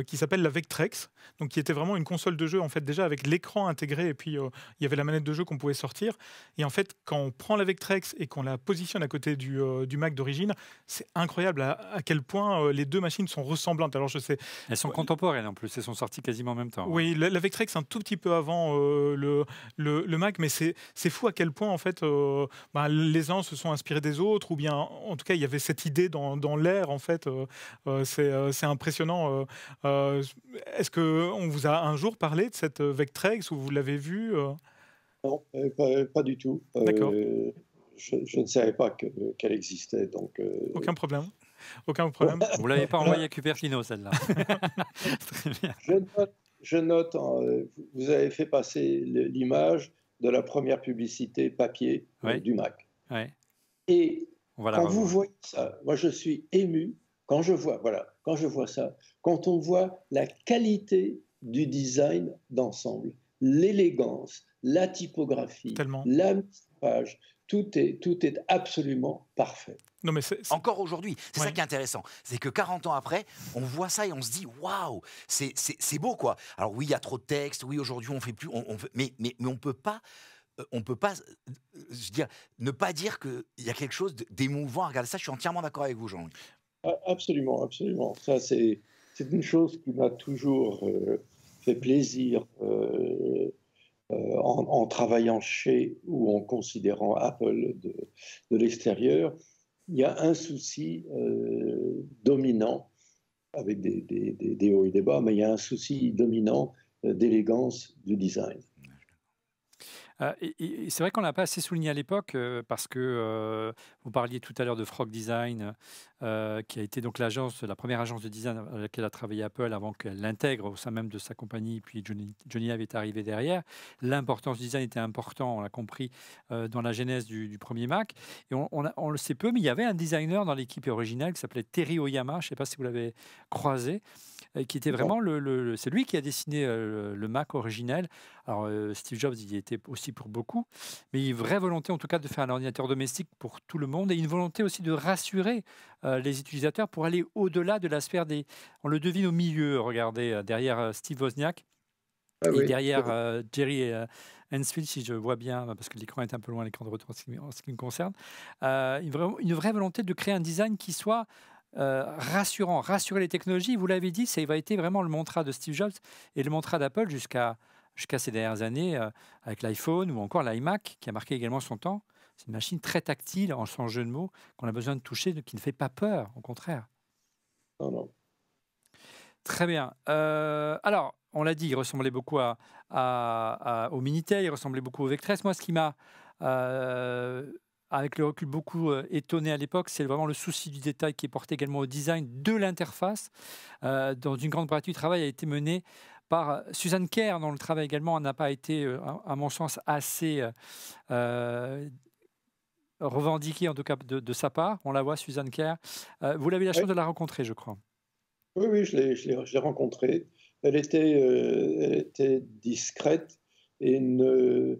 qui s'appelle la Vectrex, donc qui était vraiment une console de jeu, en fait, déjà avec l'écran intégré, et puis il y avait la manette de jeu qu'on pouvait sortir. Et en fait, quand on prend la Vectrex et qu'on la positionne à côté du Mac d'origine, c'est incroyable à quel point les deux machines sont ressemblantes. Alors je sais, elles sont contemporaines en plus, elles sont sorties quasiment en même temps. Oui, la Vectrex un tout petit peu avant le Mac, mais c'est fou à quel point en fait les uns se sont inspirés des autres, ou bien en tout cas il y avait cette idée dans l'air en fait. C'est impressionnant. Est-ce que on vous a un jour parlé de cette Vectrex ou vous l'avez vue Non, pas du tout. D'accord. Je ne savais pas qu'elle existait. Donc, Aucun problème. Aucun problème. Vous ne l'avez pas envoyée à Cupertino, celle-là. Très bien. Je note, vous avez fait passer l'image de la première publicité papier du Mac. Ouais. Et quand vous voyez ça, moi je suis ému quand je vois ça, quand on voit la qualité du design d'ensemble, l'élégance, la typographie, la mise en page, tout est absolument parfait. Non, mais encore aujourd'hui, c'est ça qui est intéressant. C'est que 40 ans après, on voit ça et on se dit waouh, c'est beau quoi. Alors oui, il y a trop de texte, oui, aujourd'hui on fait plus, mais on peut pas. Je veux dire, ne pas dire qu'il y a quelque chose d'émouvant à regarder ça. Je suis entièrement d'accord avec vous, Jean. Absolument, absolument. Ça, c'est une chose qui m'a toujours fait plaisir en travaillant chez ou en considérant Apple de l'extérieur. Il y a un souci dominant, avec des hauts et des bas, mais il y a un souci dominant d'élégance du design. Et c'est vrai qu'on l'a pas assez souligné à l'époque, parce que, vous parliez tout à l'heure de Frog Design, qui a été donc la première agence de design à laquelle a travaillé Apple avant qu'elle l'intègre au sein même de sa compagnie, puis Johnny Ive est arrivé derrière. L'importance du design était important, on l'a compris, dans la genèse du 1er Mac et on le sait peu, mais il y avait un designer dans l'équipe originale qui s'appelait Terry Oyama, je ne sais pas si vous l'avez croisé, qui était Non. vraiment c'est lui qui a dessiné, le Mac originel. Alors, Steve Jobs, il y était aussi pour beaucoup, mais une vraie volonté en tout cas de faire un ordinateur domestique pour tout le monde et une volonté aussi de rassurer les utilisateurs pour aller au-delà de la sphère des... On le devine au milieu, regardez, derrière Steve Wozniak Ah et oui, derrière Jerry Hensfield, si je vois bien, parce que l'écran est un peu loin, l'écran de retour en ce qui me concerne, une vraie volonté de créer un design qui soit rassurant, rassurer les technologies. Vous l'avez dit, ça a été vraiment le mantra de Steve Jobs et le mantra d'Apple jusqu'à ces dernières années, avec l'iPhone ou encore l'iMac, qui a marqué également son temps. C'est une machine très tactile, sans jeu de mots, qu'on a besoin de toucher, qui ne fait pas peur, au contraire. non, non. Très bien. Alors, on l'a dit, il ressemblait beaucoup au Minitel, il ressemblait beaucoup au Vectress. Moi, ce qui m'a, avec le recul, beaucoup étonné à l'époque, c'est vraiment le souci du détail qui est porté également au design de l'interface. Dans une grande partie du travail a été menée par Susan Kare, dont le travail également n'a pas été, à mon sens, assez revendiqué, en tout cas de sa part. On la voit, Susan Kare. Vous l'avez la chance Oui, de la rencontrer, je crois. oui, oui, je l'ai rencontrée. Elle était discrète et ne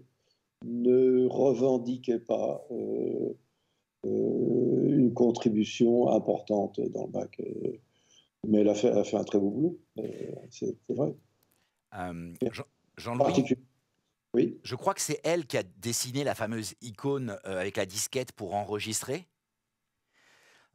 revendiquait pas une contribution importante dans le bac. Mais elle a fait un très beau boulot, c'est vrai. Jean- Jean-Louis, Particulier. Oui, je crois que c'est elle qui a dessiné la fameuse icône avec la disquette pour enregistrer.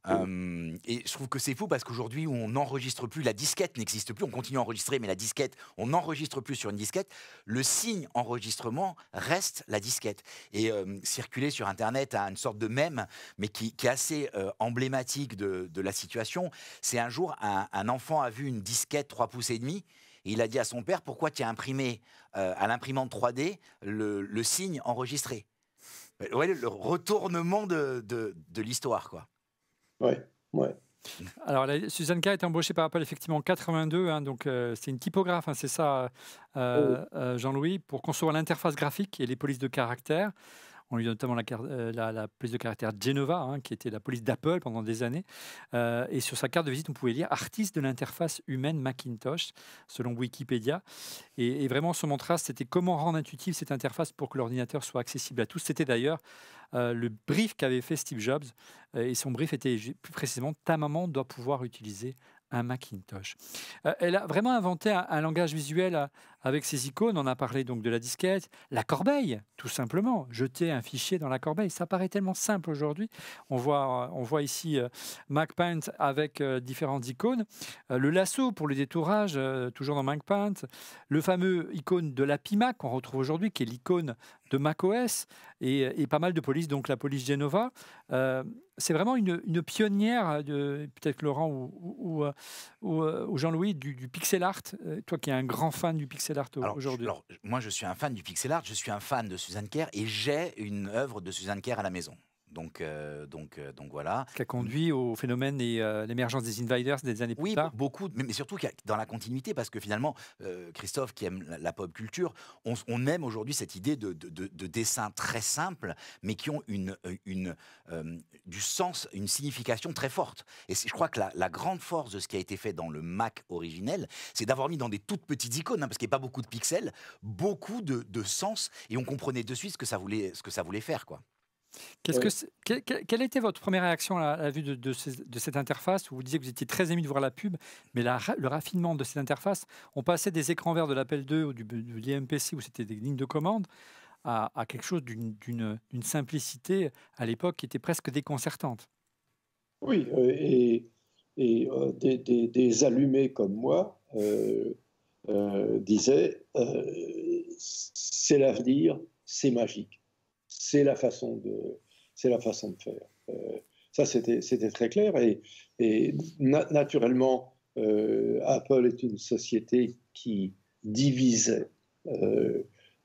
Et je trouve que c'est fou parce qu'aujourd'hui, on n'enregistre plus, la disquette n'existe plus, on continue à enregistrer, mais la disquette, on n'enregistre plus sur une disquette. Le signe enregistrement reste la disquette. Et circuler sur Internet a une sorte de mème, mais qui est assez emblématique de la situation. C'est un jour, un enfant a vu une disquette 3 pouces et demi, et il a dit à son père, pourquoi tu as imprimé à l'imprimante 3D le signe enregistré? Ouais, le retournement de l'histoire, quoi. ouais, ouais. Alors, Suzanne K a été embauchée par Apple effectivement en 82, donc c'est une typographe, c'est ça, Oui, Jean-Louis, pour concevoir l'interface graphique et les polices de caractère. On lui donne notamment la police de caractère Genova, qui était la police d'Apple pendant des années. Et sur sa carte de visite, on pouvait lire artiste de l'interface humaine Macintosh, selon Wikipédia. Et vraiment, son mantra, c'était comment rendre intuitive cette interface pour que l'ordinateur soit accessible à tous. C'était d'ailleurs le brief qu'avait fait Steve Jobs. Et son brief était plus précisément ta maman doit pouvoir utiliser un Macintosh. Elle a vraiment inventé un langage visuel avec ses icônes. On a parlé donc de la disquette, la corbeille, tout simplement. Jeter un fichier dans la corbeille, ça paraît tellement simple aujourd'hui. On voit ici MacPaint avec différentes icônes. Le lasso pour le détourage, toujours dans MacPaint. Le fameux icône de la PIMAC qu'on retrouve aujourd'hui, qui est l'icône de macOS et pas mal de polices, donc la police Genova. C'est vraiment une pionnière, peut-être Laurent ou Jean-Louis, du pixel art. Toi qui es un grand fan du pixel art aujourd'hui. Alors, moi, je suis un fan du pixel art, je suis un fan de Suzanne Kare et j'ai une œuvre de Suzanne Kare à la maison. Donc voilà. Qui a conduit au phénomène et l'émergence des Invaders des années plus Oui, tard. beaucoup, mais surtout dans la continuité, parce que finalement, Christophe, qui aime la pop culture, on aime aujourd'hui cette idée de dessins très simples, mais qui ont du sens, une signification très forte. Et je crois que la grande force de ce qui a été fait dans le Mac originel, c'est d'avoir mis dans des toutes petites icônes, parce qu'il n'y a pas beaucoup de pixels, beaucoup de sens, et on comprenait de suite ce que ça voulait faire, quoi. ouais. Quelle était votre première réaction à la vue de cette interface où vous disiez que vous étiez très ému de voir la pub, mais le raffinement de cette interface, on passait des écrans verts de l'Apple II ou du MPC où c'était des lignes de commande à quelque chose d'une simplicité à l'époque qui était presque déconcertante. Oui, des allumés comme moi disaient c'est l'avenir, c'est magique, c'est la façon de faire. Ça, c'était très clair et naturellement, Apple est une société qui divisait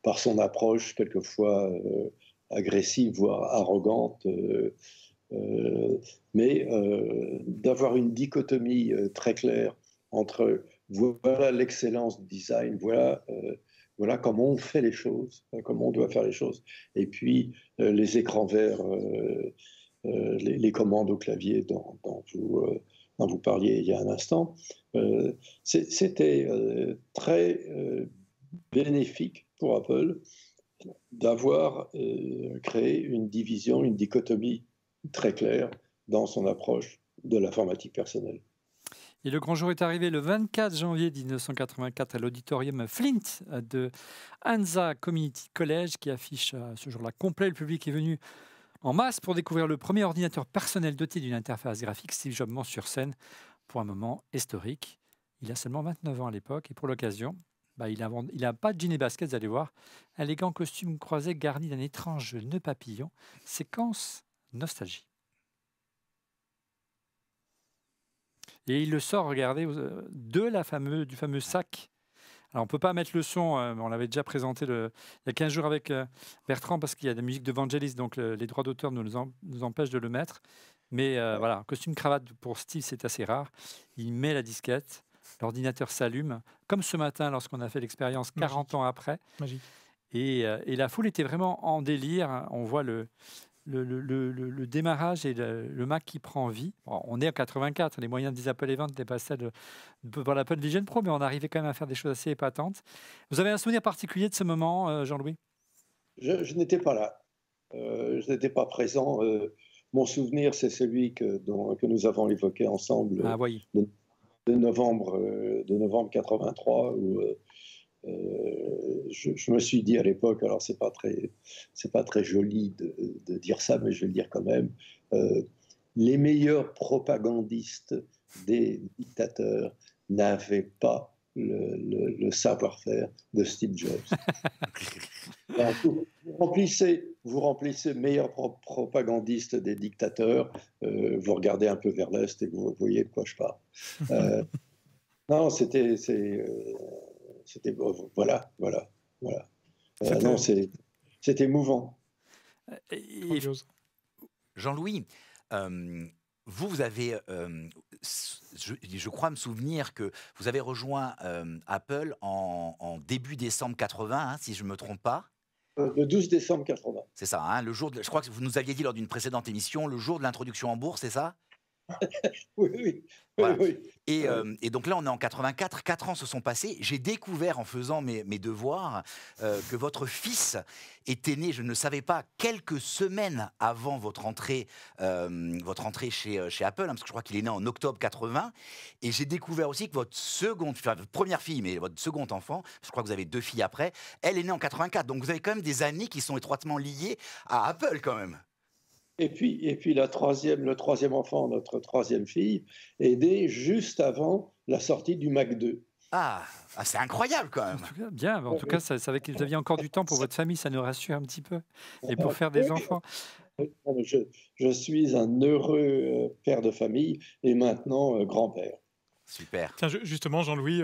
par son approche quelquefois agressive, voire arrogante, mais d'avoir une dichotomie très claire entre voilà l'excellence du design, voilà comment on fait les choses, comment on doit faire les choses, et puis les écrans verts, les commandes au clavier dont vous parliez il y a un instant. C'était très bénéfique pour Apple d'avoir créé une division, une dichotomie très claire dans son approche de l'informatique personnelle. Et le grand jour est arrivé le 24 janvier 1984 à l'auditorium Flint de Anza Community College qui affiche ce jour-là complet. Le public est venu en masse pour découvrir le premier ordinateur personnel doté d'une interface graphique. Steve Jobs monte sur scène pour un moment historique. Il a seulement 29 ans à l'époque et pour l'occasion, il n'a pas de jean et baskets, vous allez voir. Un élégant costume croisé garni d'un étrange nœud papillon. Séquence nostalgie. Et il le sort, regardez, du fameux sac. Alors, on ne peut pas mettre le son, on l'avait déjà présenté il y a 15 jours avec Bertrand, parce qu'il y a de la musique de Vangelis, donc les droits d'auteur nous empêchent de le mettre. Mais voilà, costume cravate pour Steve, c'est assez rare. Il met la disquette, l'ordinateur s'allume, comme ce matin lorsqu'on a fait l'expérience 40 ans après. Magique. Et la foule était vraiment en délire. On voit le démarrage et le Mac qui prend vie. Bon, on est en 84, les moyens des Apple Event n'étaient pas celles de l'Apple Vision Pro, mais on arrivait quand même à faire des choses assez épatantes. Vous avez un souvenir particulier de ce moment, Jean-Louis ? Je n'étais pas là. Je n'étais pas présent. Mon souvenir, c'est celui que nous avons évoqué ensemble de novembre 83, où je me suis dit à l'époque, alors c'est pas très joli de dire ça, mais je vais le dire quand même, les meilleurs propagandistes des dictateurs n'avaient pas le savoir-faire de Steve Jobs. Alors, vous remplissez meilleur propagandiste des dictateurs, vous regardez un peu vers l'Est et vous voyez de quoi je parle. Non, voilà. Non, c'est émouvant. Jean-Louis, vous avez, je crois me souvenir que vous avez rejoint Apple en début décembre 80, hein, si je ne me trompe pas. Le 12 décembre 80. C'est ça, hein, je crois que vous nous aviez dit lors d'une précédente émission, le jour de l'introduction en bourse, c'est ça ? Oui. Voilà. Oui. Et donc là, on est en 84, 4 ans se sont passés. J'ai découvert en faisant mes devoirs que votre fils était né, je ne savais pas, quelques semaines avant votre entrée chez Apple, hein, parce que je crois qu'il est né en octobre 80. Et j'ai découvert aussi que votre première fille, mais votre second enfant, je crois que vous avez 2 filles après, elle est née en 84. Donc vous avez quand même des années qui sont étroitement liées à Apple quand même. Et puis le troisième enfant, notre troisième fille, est née juste avant la sortie du Mac 2. Ah, c'est incroyable quand même. Bien, en tout cas, ça savait que vous aviez encore du temps pour votre famille, ça nous rassure un petit peu. Et pour faire des enfants. Je suis un heureux père de famille et maintenant grand-père. Super. Tiens, justement, Jean-Louis,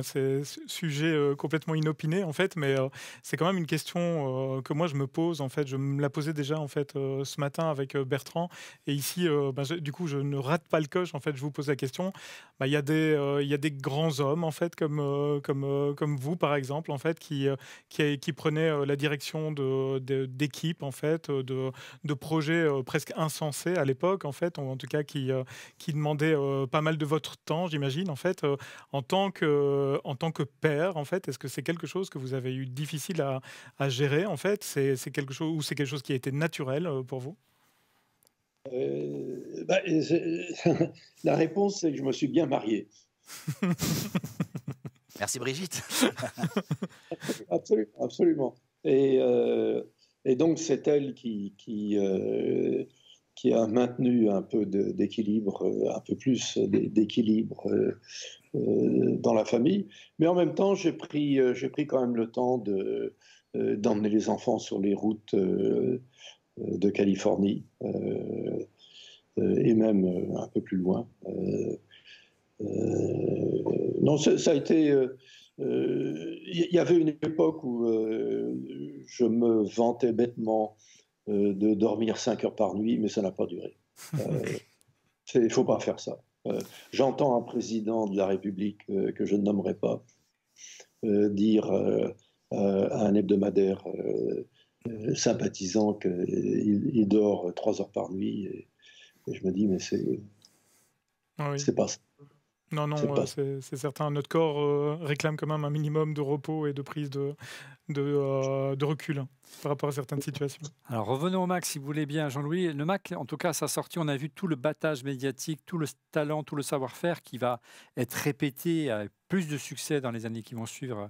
c'est sujet complètement inopiné en fait, mais c'est quand même une question que moi je me pose en fait. Je me la posais déjà en fait ce matin avec Bertrand, et ici, du coup, je ne rate pas le coche en fait. Je vous pose la question. Il y a des grands hommes en fait comme vous par exemple en fait qui prenaient la direction d'équipes en fait, de projets presque insensés à l'époque en fait, en tout cas qui demandaient pas mal de votre temps, j'imagine. En fait, en tant que père, en fait, est-ce que c'est quelque chose que vous avez eu difficile à gérer, en fait, c'est quelque chose qui a été naturel pour vous? La réponse, c'est que je me suis bien marié. Merci Brigitte. Absolument. Et donc, c'est elle qui a maintenu un peu d'équilibre, un peu plus d'équilibre dans la famille. Mais en même temps, j'ai pris quand même le temps d'emmener les enfants sur les routes de Californie et même un peu plus loin. Non, ça a été y avait une époque où je me vantais bêtement de dormir 5 heures par nuit, mais ça n'a pas duré. Il ne faut pas faire ça. J'entends un président de la République que je ne nommerai pas dire à un hebdomadaire sympathisant qu'il dort 3 heures par nuit. Et je me dis, mais Ah oui. c'est pas ça. Non, non, c'est certain. Notre corps réclame quand même un minimum de repos et de prise de recul par rapport à certaines situations. Alors revenons au Mac si vous voulez bien, Jean-Louis. Le Mac, en tout cas, à sa sortie, on a vu tout le battage médiatique, tout le talent, tout le savoir-faire qui va être répété avec plus de succès dans les années qui vont suivre,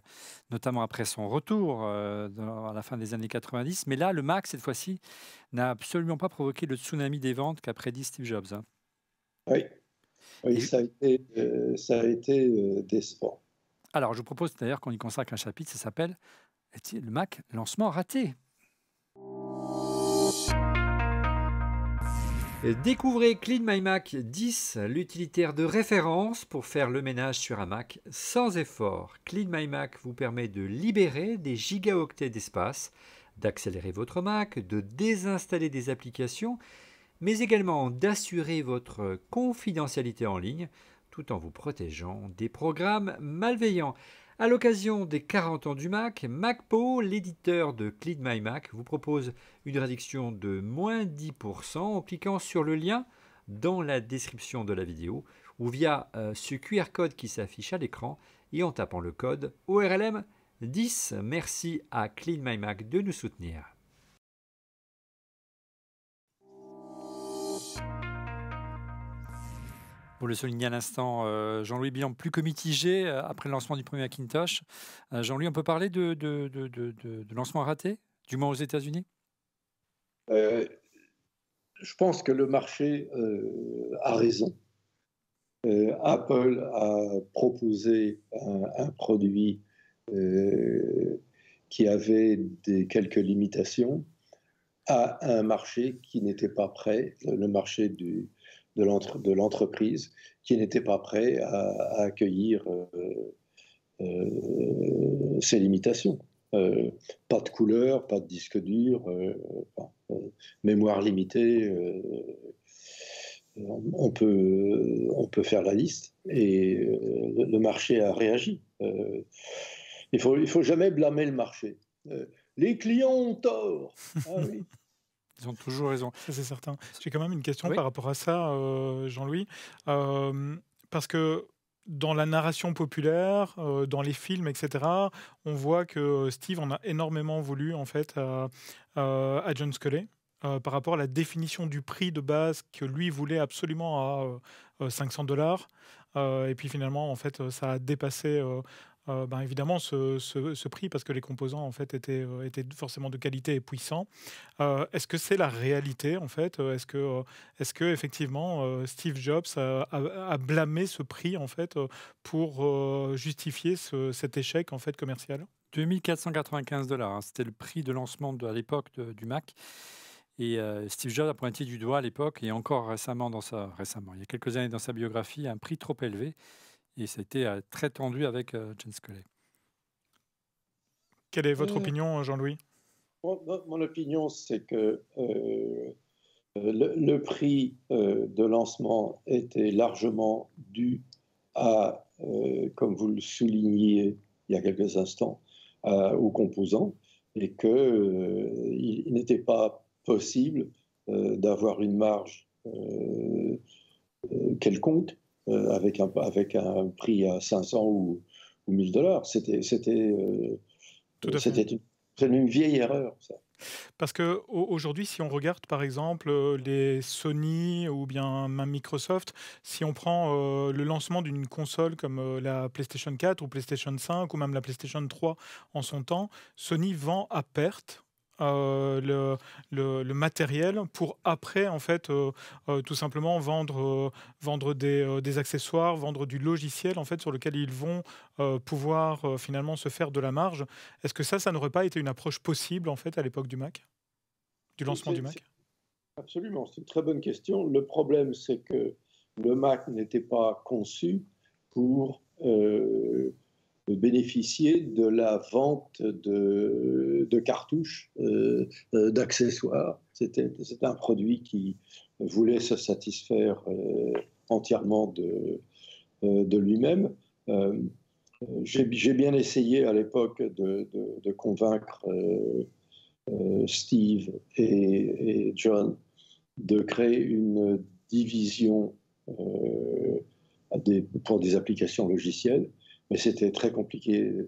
notamment après son retour à la fin des années 90. Mais là, le Mac, cette fois-ci, n'a absolument pas provoqué le tsunami des ventes qu'a prédit Steve Jobs. Hein. Oui. Oui, ça a été décevant. Alors, je vous propose d'ailleurs qu'on y consacre un chapitre, ça s'appelle le Mac lancement raté. Découvrez Clean My Mac 10, l'utilitaire de référence pour faire le ménage sur un Mac sans effort. Clean My Mac vous permet de libérer des gigaoctets d'espace, d'accélérer votre Mac, de désinstaller des applications, mais également d'assurer votre confidentialité en ligne tout en vous protégeant des programmes malveillants. À l'occasion des 40 ans du Mac, MacPo, l'éditeur de Clean My Mac, vous propose une réduction de moins 10% en cliquant sur le lien dans la description de la vidéo ou via ce QR code qui s'affiche à l'écran et en tapant le code ORLM 10. Merci à Clean My Mac de nous soutenir. Vous le soulignez à l'instant, Jean-Louis, bilan plus que mitigé après le lancement du premier Macintosh. Jean-Louis, on peut parler de lancement raté, du moins aux États-Unis? Je pense que le marché a raison. Apple a proposé un produit qui avait quelques limitations à un marché qui n'était pas prêt, le marché de l'entreprise, qui n'était pas prêt à accueillir ces limitations. Pas de couleur, pas de disque dur, mémoire limitée. On peut faire la liste et le marché a réagi. Il faut jamais blâmer le marché. Les clients ont tort. Ah oui. Ils ont toujours raison. Ça, c'est certain. J'ai quand même une question Oui. par rapport à ça, Jean-Louis. Parce que dans la narration populaire, dans les films, etc., on voit que Steve en a énormément voulu en fait à John Sculley. Par rapport à la définition du prix de base que lui voulait absolument à $500. Et puis finalement, en fait, ça a dépassé évidemment ce prix parce que les composants en fait étaient forcément de qualité et puissants. Est-ce que c'est la réalité en fait? Est-ce que effectivement Steve Jobs a blâmé ce prix en fait pour justifier cet échec en fait commercial? $2495, hein, c'était le prix de lancement à l'époque du Mac. Et Steve Jobs a pointé du doigt à l'époque et encore récemment, il y a quelques années dans sa biographie, un prix trop élevé. Et c'était très tendu avec John Sculley. Quelle est votre opinion, Jean-Louis? Mon opinion, c'est que le prix de lancement était largement dû à, comme vous le souligniez il y a quelques instants, aux composants et qu'il n'était pas possible d'avoir une marge quelconque avec un prix à 500 ou $1000. C'était une vieille erreur, ça. Parce qu'aujourd'hui, si on regarde par exemple les Sony ou bien même Microsoft, si on prend le lancement d'une console comme la PlayStation 4 ou PlayStation 5 ou même la PlayStation 3 en son temps, Sony vend à perte le matériel pour après en fait tout simplement vendre des accessoires, vendre du logiciel en fait sur lequel ils vont pouvoir finalement se faire de la marge. Est-ce que ça n'aurait pas été une approche possible en fait à l'époque du Mac, du lancement du Mac? Absolument, c'est une très bonne question. Le problème, c'est que le Mac n'était pas conçu pour bénéficier de la vente de cartouches, d'accessoires. C'était un produit qui voulait se satisfaire entièrement de lui-même. J'ai bien essayé à l'époque de convaincre Steve et John de créer une division pour des applications logicielles, mais c'était très compliqué,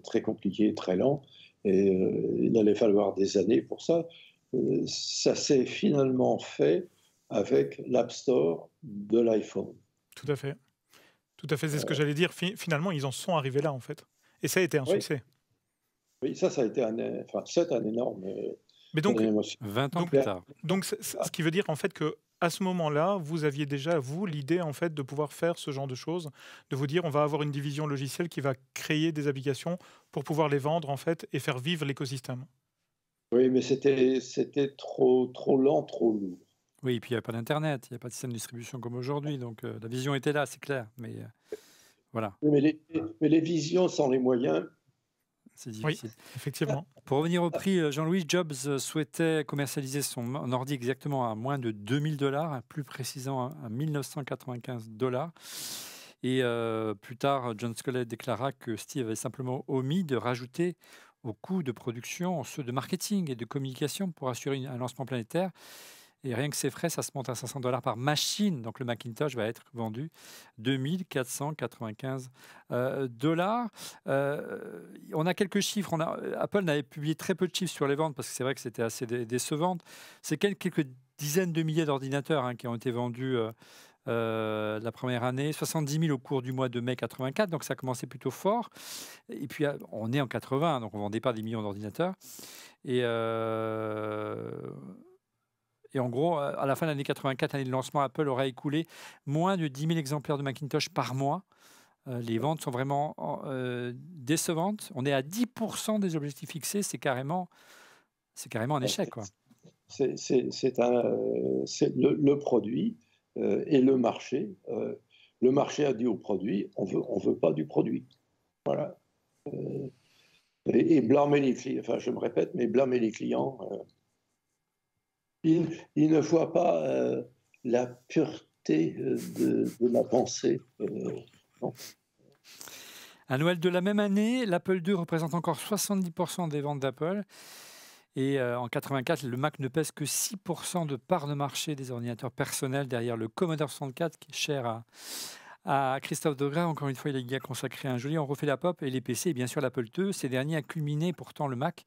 très lent, et il allait falloir des années pour ça. Ça s'est finalement fait avec l'App Store de l'iPhone. Tout à fait. Tout à fait, c'est ce que j'allais dire. Finalement, ils en sont arrivés là, en fait. Et ça a été un succès. Oui, ça a été c'est un énorme... Mais donc, 20 ans plus tard. Donc, ce qui veut dire, en fait, que à ce moment-là, vous aviez déjà, vous, l'idée, en fait, de pouvoir faire ce genre de choses, de vous dire, on va avoir une division logicielle qui va créer des applications pour pouvoir les vendre, en fait, et faire vivre l'écosystème. Oui, mais c'était trop lent, trop lourd. Oui, et puis il n'y avait pas d'Internet, il n'y a pas de système de distribution comme aujourd'hui, donc la vision était là, c'est clair, mais voilà. Oui, mais les visions sans les moyens... C'est difficile. Oui, effectivement. Pour revenir au prix, Jean-Louis, Jobs souhaitait commercialiser son ordi exactement à moins de $2000, plus précisément à $1995. Et plus tard, John Sculley déclara que Steve avait simplement omis de rajouter aux coûts de production ceux de marketing et de communication pour assurer un lancement planétaire. Et rien que ces frais, ça se monte à $500 par machine. Donc le Macintosh va être vendu 2495 $. On a quelques chiffres. Apple n'avait publié très peu de chiffres sur les ventes parce que c'est vrai que c'était assez décevant. C'est quelques dizaines de milliers d'ordinateurs qui ont été vendus la première année, 70 000 au cours du mois de mai 84, donc ça commençait plutôt fort. Et puis on est en 80, donc on ne vendait pas des millions d'ordinateurs. Et en gros, à la fin de l'année 84, année de lancement, Apple aurait écoulé moins de 10 000 exemplaires de Macintosh par mois. Les ventes sont vraiment décevantes. On est à 10% des objectifs fixés. C'est carrément un échec, quoi. C'est le produit et le marché. Le marché a dit au produit, on veut pas du produit. Voilà. Et blâmer les clients, enfin je me répète, mais blâmer les clients... Il ne voit pas la pureté de ma pensée. Non. À Noël de la même année, l'Apple II représente encore 70% des ventes d'Apple. Et en 84, le Mac ne pèse que 6% de part de marché des ordinateurs personnels derrière le Commodore 64, qui est cher à Christophe Degré. Encore une fois, il y a consacré un joli. On refait la pop et les PC et bien sûr l'Apple II. Ces derniers a culminé pourtant le Mac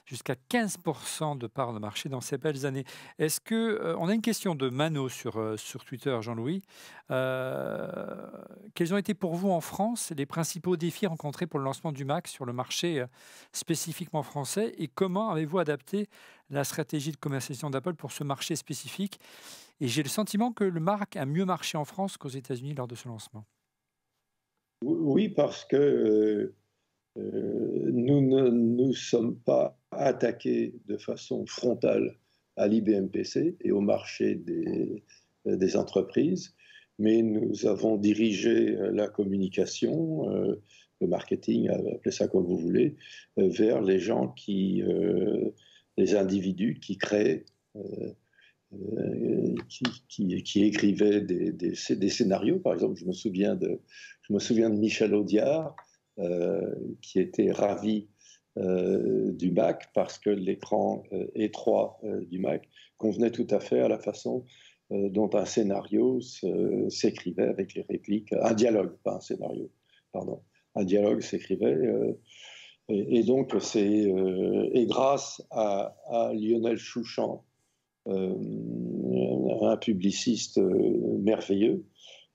jusqu'à 15% de part de marché dans ces belles années. Est-ce que on a une question de Mano sur Twitter, Jean-Louis. Quels ont été pour vous en France les principaux défis rencontrés pour le lancement du Mac sur le marché spécifiquement français et comment avez-vous adapté la stratégie de commercialisation d'Apple pour ce marché spécifique? Et j'ai le sentiment que le Mac a mieux marché en France qu'aux États-Unis lors de ce lancement. Oui, parce que nous ne nous sommes pas attaqués de façon frontale à l'IBM PC et au marché des entreprises, mais nous avons dirigé la communication, le marketing, appelez ça comme vous voulez, vers les gens les individus qui créent, qui écrivaient des scénarios. Par exemple, je me souviens de Michel Audiard, qui était ravi du Mac parce que l'écran étroit du Mac convenait tout à fait à la façon dont un scénario s'écrivait avec les répliques, un dialogue, pas un scénario, pardon, un dialogue s'écrivait. Et donc, et grâce à Lionel Chouchan, un publiciste merveilleux,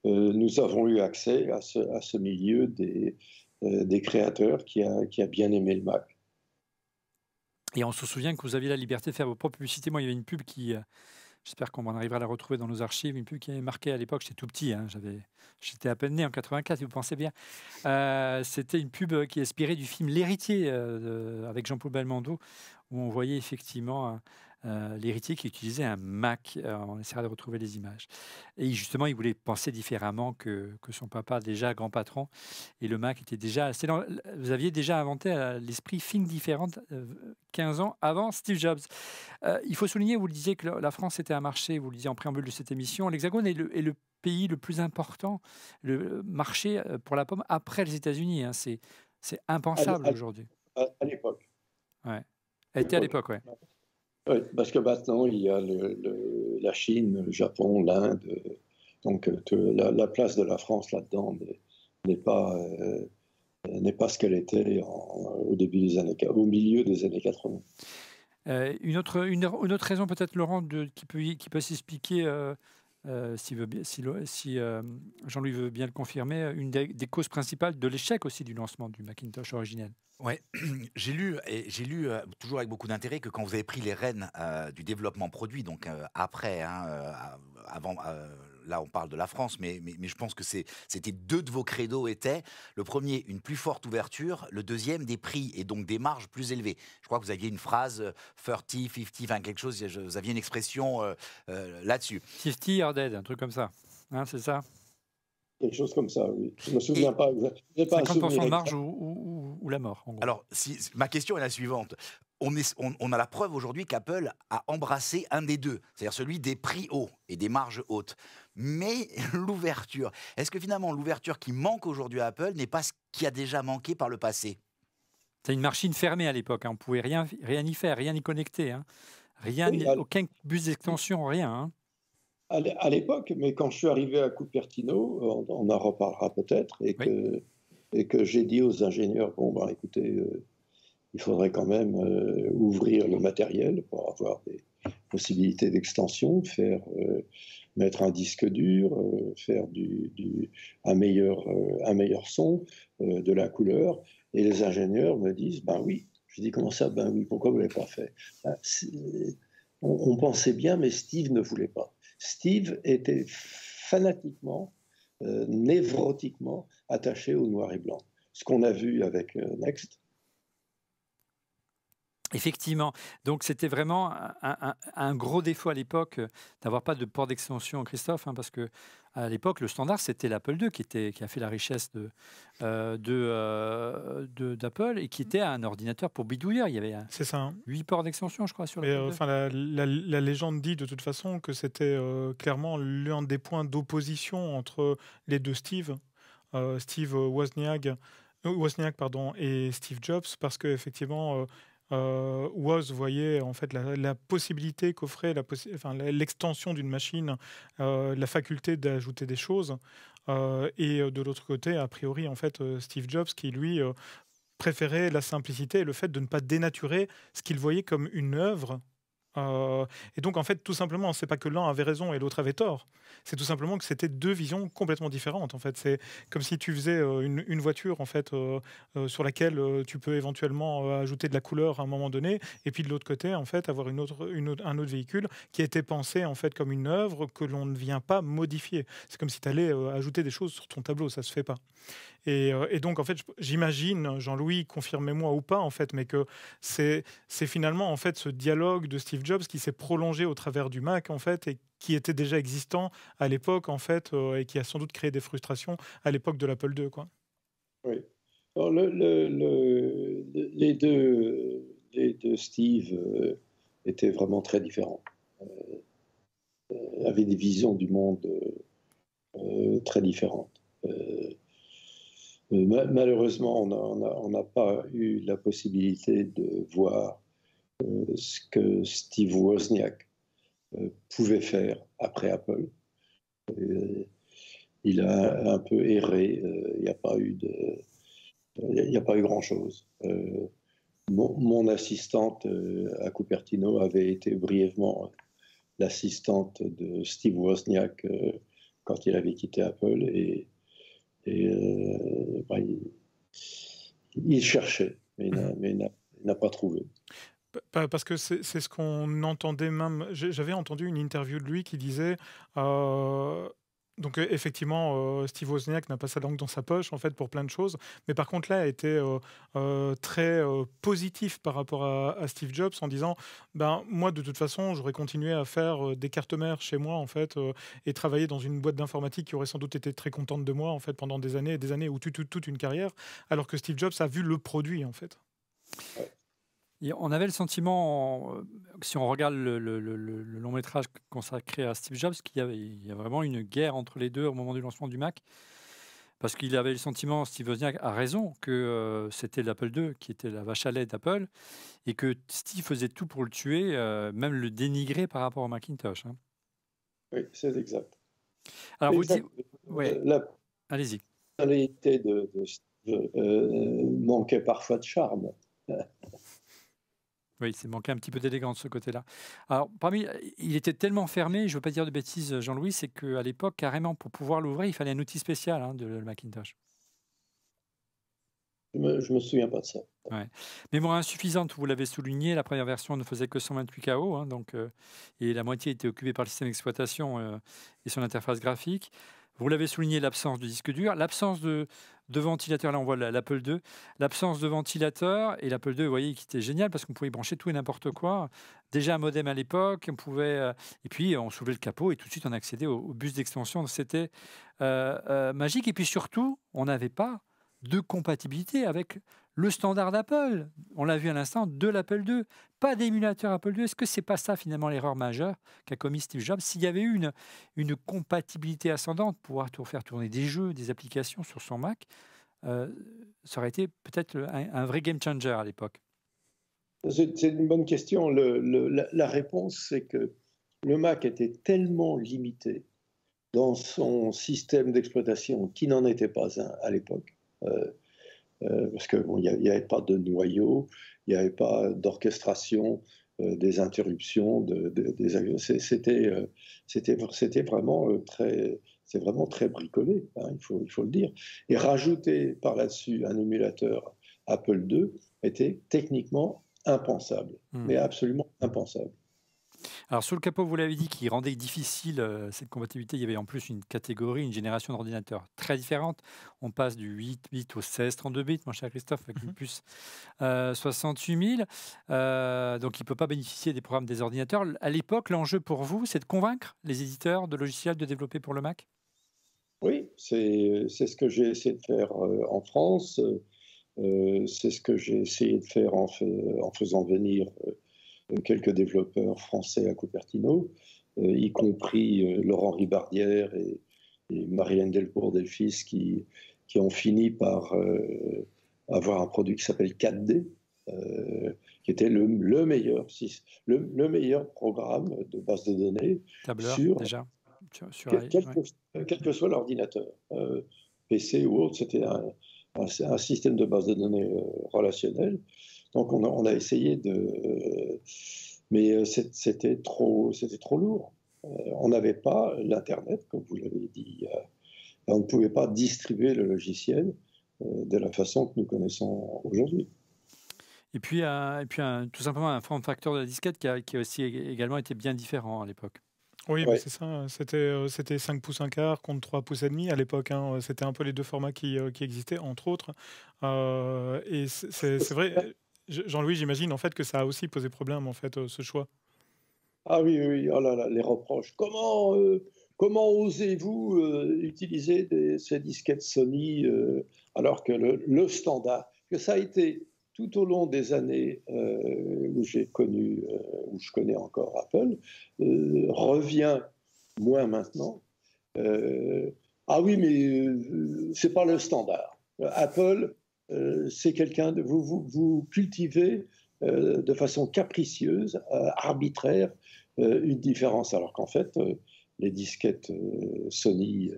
nous avons eu accès à ce milieu des créateurs qui a bien aimé le Mac. Et on se souvient que vous aviez la liberté de faire vos propres publicités. Moi, il y avait une pub qui, j'espère qu'on arrivera à la retrouver dans nos archives, une pub qui avait marqué à l'époque, j'étais tout petit, j'étais à peine né en 84, si vous pensez bien. C'était une pub qui inspirait du film L'Héritier avec Jean-Paul Belmondo, où on voyait effectivement l'héritier qui utilisait un Mac. On essaiera de retrouver les images. Et justement, il voulait penser différemment que son papa, déjà grand patron. Et le Mac était déjà... vous aviez déjà inventé l'esprit Think Different 15 ans avant Steve Jobs. Il faut souligner, vous le disiez, que la France était un marché, vous le disiez en préambule de cette émission, l'Hexagone est le pays le plus important, le marché pour la pomme après les États-Unis. Hein. C'est impensable aujourd'hui. À l'époque. Ouais. Elle était à l'époque, oui. Oui, parce que maintenant, il y a la Chine, le Japon, l'Inde. Donc, la place de la France là-dedans n'est pas ce qu'elle était au milieu des années 80. Une autre raison peut-être, Laurent, qui peut s'expliquer, si Jean-Louis veut bien le confirmer, une des causes principales de l'échec aussi du lancement du Macintosh originel. Ouais, j'ai lu toujours avec beaucoup d'intérêt que quand vous avez pris les rênes du développement produit, donc après, avant, là on parle de la France, mais je pense que c'était deux de vos credos étaient, le premier, une plus forte ouverture, le deuxième, des prix et donc des marges plus élevées. Je crois que vous aviez une phrase 30, 50, enfin quelque chose, vous aviez une expression là-dessus. 50 or dead, un truc comme ça, hein, c'est ça? Quelque chose comme ça, oui. Je ne me souviens pas exactement. 50% de marge ou la mort, en gros. Alors, ma question est la suivante. On a la preuve aujourd'hui qu'Apple a embrassé un des deux, c'est-à-dire celui des prix hauts et des marges hautes. Mais l'ouverture, est-ce que finalement l'ouverture qui manque aujourd'hui à Apple n'est pas ce qui a déjà manqué par le passé? C'est une machine fermée à l'époque, hein. On ne pouvait rien y faire, rien y connecter. Hein. Aucun bus d'extension, rien. Hein. À l'époque, mais quand je suis arrivé à Cupertino, on en reparlera peut-être, et que j'ai dit aux ingénieurs, écoutez, il faudrait quand même ouvrir le matériel pour avoir des possibilités d'extension, mettre un disque dur, faire un meilleur son, de la couleur, et les ingénieurs me disent, ben oui. Je dis, comment ça, ben oui, pourquoi vous ne l'avez pas fait? On pensait bien, mais Steve ne voulait pas. Steve était fanatiquement, névrotiquement attaché au noir et blanc. Ce qu'on a vu avec Next. Effectivement. Donc, c'était vraiment un gros défaut à l'époque d'avoir pas de port d'extension, Christophe, hein, parce que à l'époque, le standard, c'était l'Apple II qui a fait la richesse d'Apple et qui était un ordinateur pour bidouilleur. Il y avait 8 ports d'extension, je crois, sur le la légende dit de toute façon que c'était clairement l'un des points d'opposition entre les deux Steve Wozniak et Steve Jobs, parce qu'effectivement, Woz voyait en fait la possibilité qu'offrait l'extension d'une machine, la faculté d'ajouter des choses, et de l'autre côté, a priori, en fait, Steve Jobs qui lui préférait la simplicité et le fait de ne pas dénaturer ce qu'il voyait comme une œuvre. Et donc, en fait, tout simplement, c'est pas que l'un avait raison et l'autre avait tort. C'est tout simplement que c'était deux visions complètement différentes. En fait, c'est comme si tu faisais une voiture, en fait, sur laquelle tu peux éventuellement ajouter de la couleur à un moment donné, et puis de l'autre côté, en fait, avoir un autre véhicule qui a été pensé en fait comme une œuvre que l'on ne vient pas modifier. C'est comme si tu allais ajouter des choses sur ton tableau, ça se fait pas. Et donc, en fait, j'imagine, Jean-Louis, confirmez-moi ou pas, en fait, mais que c'est finalement, en fait, ce dialogue de Steve Jobs qui s'est prolongé au travers du Mac, en fait, et qui était déjà existant à l'époque, en fait, et qui a sans doute créé des frustrations à l'époque de l'Apple II, quoi. Oui. Alors, les deux Steve étaient vraiment très différents. Avaient des visions du monde très différentes. Malheureusement, on n'a pas eu la possibilité de voir ce que Steve Wozniak pouvait faire après Apple. Il a un peu erré, il n'y a pas eu grand-chose. Mon assistante à Cupertino avait été brièvement l'assistante de Steve Wozniak quand il avait quitté Apple, et il cherchait, mais il n'a pas trouvé. Parce que c'est ce qu'on entendait même. J'avais entendu une interview de lui qui disait Donc effectivement, Steve Wozniak n'a pas sa langue dans sa poche en fait pour plein de choses, mais par contre là a été très positif par rapport à Steve Jobs en disant ben moi de toute façon j'aurais continué à faire des cartes mères chez moi en fait et travailler dans une boîte d'informatique qui aurait sans doute été très contente de moi en fait pendant des années et des années ou toute une carrière, alors que Steve Jobs a vu le produit en fait. Et on avait le sentiment, si on regarde le long métrage consacré à Steve Jobs, il y a vraiment une guerre entre les deux au moment du lancement du Mac. Parce qu'il avait le sentiment, Steve Wozniak a raison, que c'était l'Apple II qui était la vache à lait d'Apple et que Steve faisait tout pour le tuer, même le dénigrer par rapport au Macintosh. Hein. Oui, c'est exact. Alors vous Exact. dites, ouais, La allez-y. personnalité de Steve manquait parfois de charme. Oui, c'est manqué un petit peu d'élégance de ce côté-là. Alors, il était tellement fermé, je ne veux pas dire de bêtises, Jean-Louis, c'est qu'à l'époque, carrément, pour pouvoir l'ouvrir, il fallait un outil spécial de le Macintosh. Je me souviens pas de ça. Ouais. Mémoire insuffisante, vous l'avez souligné, la première version ne faisait que 128 KO, donc, et la moitié était occupée par le système d'exploitation et son interface graphique. Vous l'avez souligné, l'absence de disque dur, l'absence de ventilateur. Là, on voit l'Apple II. L'absence de ventilateur et l'Apple II, vous voyez, qui était génial parce qu'on pouvait y brancher tout et n'importe quoi. Déjà un modem à l'époque, on pouvait. Et puis, on soulevait le capot et tout de suite, on accédait au bus d'extension. C'était magique. Et puis surtout, on n'avait pas de compatibilité avec le standard d'Apple. On l'a vu à l'instant, de l'Apple II. Pas d'émulateur Apple II. Est-ce que c'est pas ça, finalement, l'erreur majeure qu'a commis Steve Jobs? S'il y avait eu une compatibilité ascendante, pouvoir faire tourner des jeux, des applications sur son Mac, ça aurait été peut-être un vrai game changer à l'époque. C'est une bonne question. La réponse, c'est que le Mac était tellement limité dans son système d'exploitation qui n'en était pas un à l'époque. Parce qu'il n'y avait pas de noyau, il n'y avait pas d'orchestration des interruptions. C'était vraiment très bricolé, hein, il faut le dire. Et rajouter par là-dessus un émulateur Apple II était techniquement impensable, mais absolument impensable. Alors, sur le capot, vous l'avez dit, qui rendait difficile cette compatibilité, il y avait en plus une catégorie, une génération d'ordinateurs très différente. On passe du 8 bits au 16 32 bits, mon cher Christophe, avec une puce 68 000. Donc, il ne peut pas bénéficier des programmes des ordinateurs. À l'époque, l'enjeu pour vous, c'est de convaincre les éditeurs de logiciels de développer pour le Mac? Oui, c'est ce que j'ai essayé de faire en France. C'est ce que j'ai essayé de faire en faisant venir quelques développeurs français à Cupertino, y compris Laurent Ribardière et Marianne Delcourt-Delphis qui ont fini par avoir un produit qui s'appelle 4D, qui était le meilleur programme de base de données Tableur, sur, déjà, quel que soit l'ordinateur, PC ou autre. C'était un système de base de données relationnel. Donc on a essayé mais c'était trop lourd. On n'avait pas l'Internet, comme vous l'avez dit. On ne pouvait pas distribuer le logiciel de la façon que nous connaissons aujourd'hui. Et puis, tout simplement un form factor de la disquette qui a aussi également été bien différent à l'époque. Oui, ouais. C'est ça. C'était 5 pouces 1 quart contre 3 pouces et demi à l'époque. Hein. C'était un peu les deux formats qui existaient, entre autres. Et c'est vrai, Jean-Louis, j'imagine en fait que ça a aussi posé problème, en fait, ce choix. Ah oui, oh là là, les reproches. Comment osez-vous utiliser ces disquettes Sony alors que le standard, que ça a été tout au long des années où je connais encore Apple, revient moins maintenant. Ah oui, mais c'est pas le standard. Apple, c'est quelqu'un de vous cultivez de façon capricieuse, arbitraire, une différence, alors qu'en fait, les disquettes Sony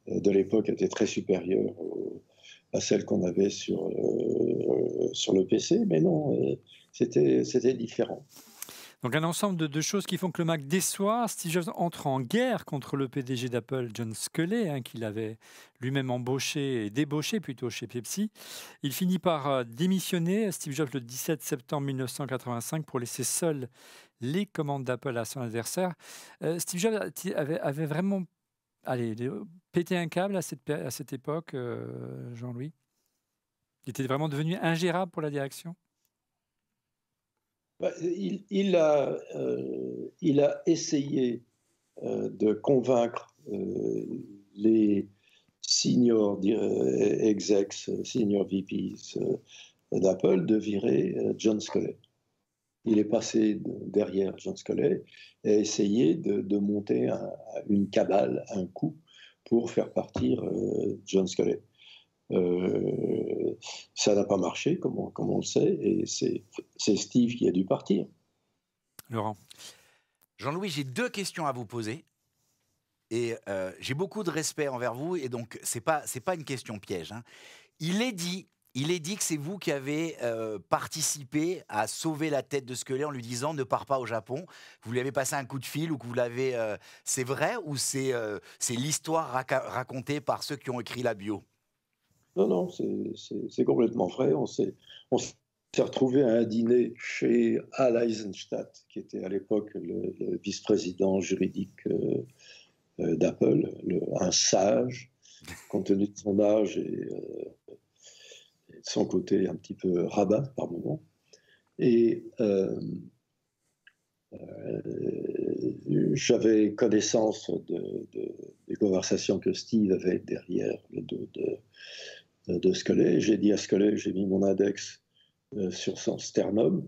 de l'époque étaient très supérieures à celles qu'on avait sur le PC, mais non, c'était différent. Donc un ensemble de choses qui font que le Mac déçoit. Steve Jobs entre en guerre contre le PDG d'Apple, John Sculley, qu'il avait lui-même embauché et débauché plutôt chez Pepsi. Il finit par démissionner, Steve Jobs, le 17 septembre 1985 pour laisser seules les commandes d'Apple à son adversaire. Steve Jobs avait vraiment allez, péter un câble à cette époque, Jean-Louis? Il était vraiment devenu ingérable pour la direction? Il a essayé de convaincre les senior execs, senior VPs d'Apple de virer John Sculley. Il est passé derrière John Sculley et a essayé de monter une cabale, un coup, pour faire partir John Sculley. Ça n'a pas marché, comme on le sait, et c'est Steve qui a dû partir. Laurent. Jean-Louis, j'ai 2 questions à vous poser. Et j'ai beaucoup de respect envers vous, et donc c'est pas une question piège, hein. Il est dit que c'est vous qui avez participé à sauver la tête de Sculley en lui disant ne pars pas au Japon. Vous lui avez passé un coup de fil ou que vous l'avez. C'est vrai ou c'est l'histoire racontée par ceux qui ont écrit la bio? Non, c'est complètement vrai. On s'est retrouvé à un dîner chez Al Eisenstadt, qui était à l'époque le vice-président juridique d'Apple, un sage, compte tenu de son âge et de son côté un petit peu rabat par moment. Et j'avais connaissance des conversations que Steve avait derrière le dos de Sculley. J'ai dit à Sculley, j'ai mis mon index sur son sternum,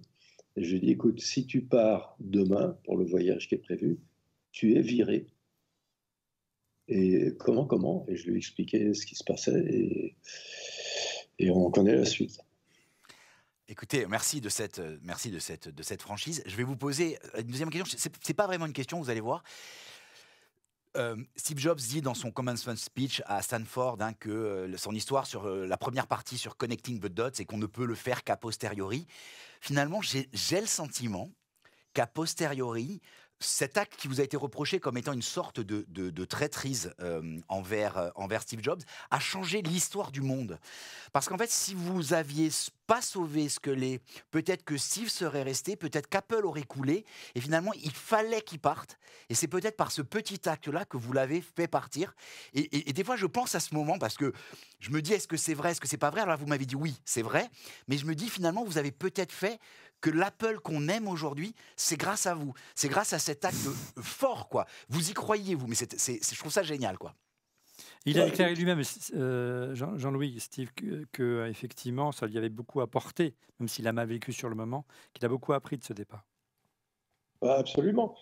et j'ai dit, écoute, si tu pars demain pour le voyage qui est prévu, tu es viré. Et comment? Et je lui ai expliqué ce qui se passait, et on connaît la suite. Écoutez, merci de cette franchise. Je vais vous poser une deuxième question. C'est pas vraiment une question, vous allez voir. Steve Jobs dit dans son commencement speech à Stanford que son histoire sur la première partie sur Connecting the Dots et qu'on ne peut le faire qu'à posteriori. Finalement, j'ai le sentiment qu'à posteriori, cet acte qui vous a été reproché comme étant une sorte de traîtrise envers Steve Jobs a changé l'histoire du monde. Parce qu'en fait, si vous aviez pas sauvé Sculley, peut-être que Steve serait resté, peut-être qu'Apple aurait coulé, et finalement, il fallait qu'il parte. Et c'est peut-être par ce petit acte-là que vous l'avez fait partir. Et des fois, je pense à ce moment, parce que je me dis, est-ce que c'est vrai, est-ce que c'est pas vrai? Alors vous m'avez dit oui, c'est vrai, mais je me dis, finalement, vous avez peut-être fait que l'Apple qu'on aime aujourd'hui, c'est grâce à vous. C'est grâce à cet acte fort, quoi. Vous y croyez, vous, mais je trouve ça génial, quoi. Il a déclaré lui-même, Jean-Louis, Steve, que effectivement, ça lui avait beaucoup apporté, même s'il a mal vécu sur le moment, qu'il a beaucoup appris de ce départ. Absolument.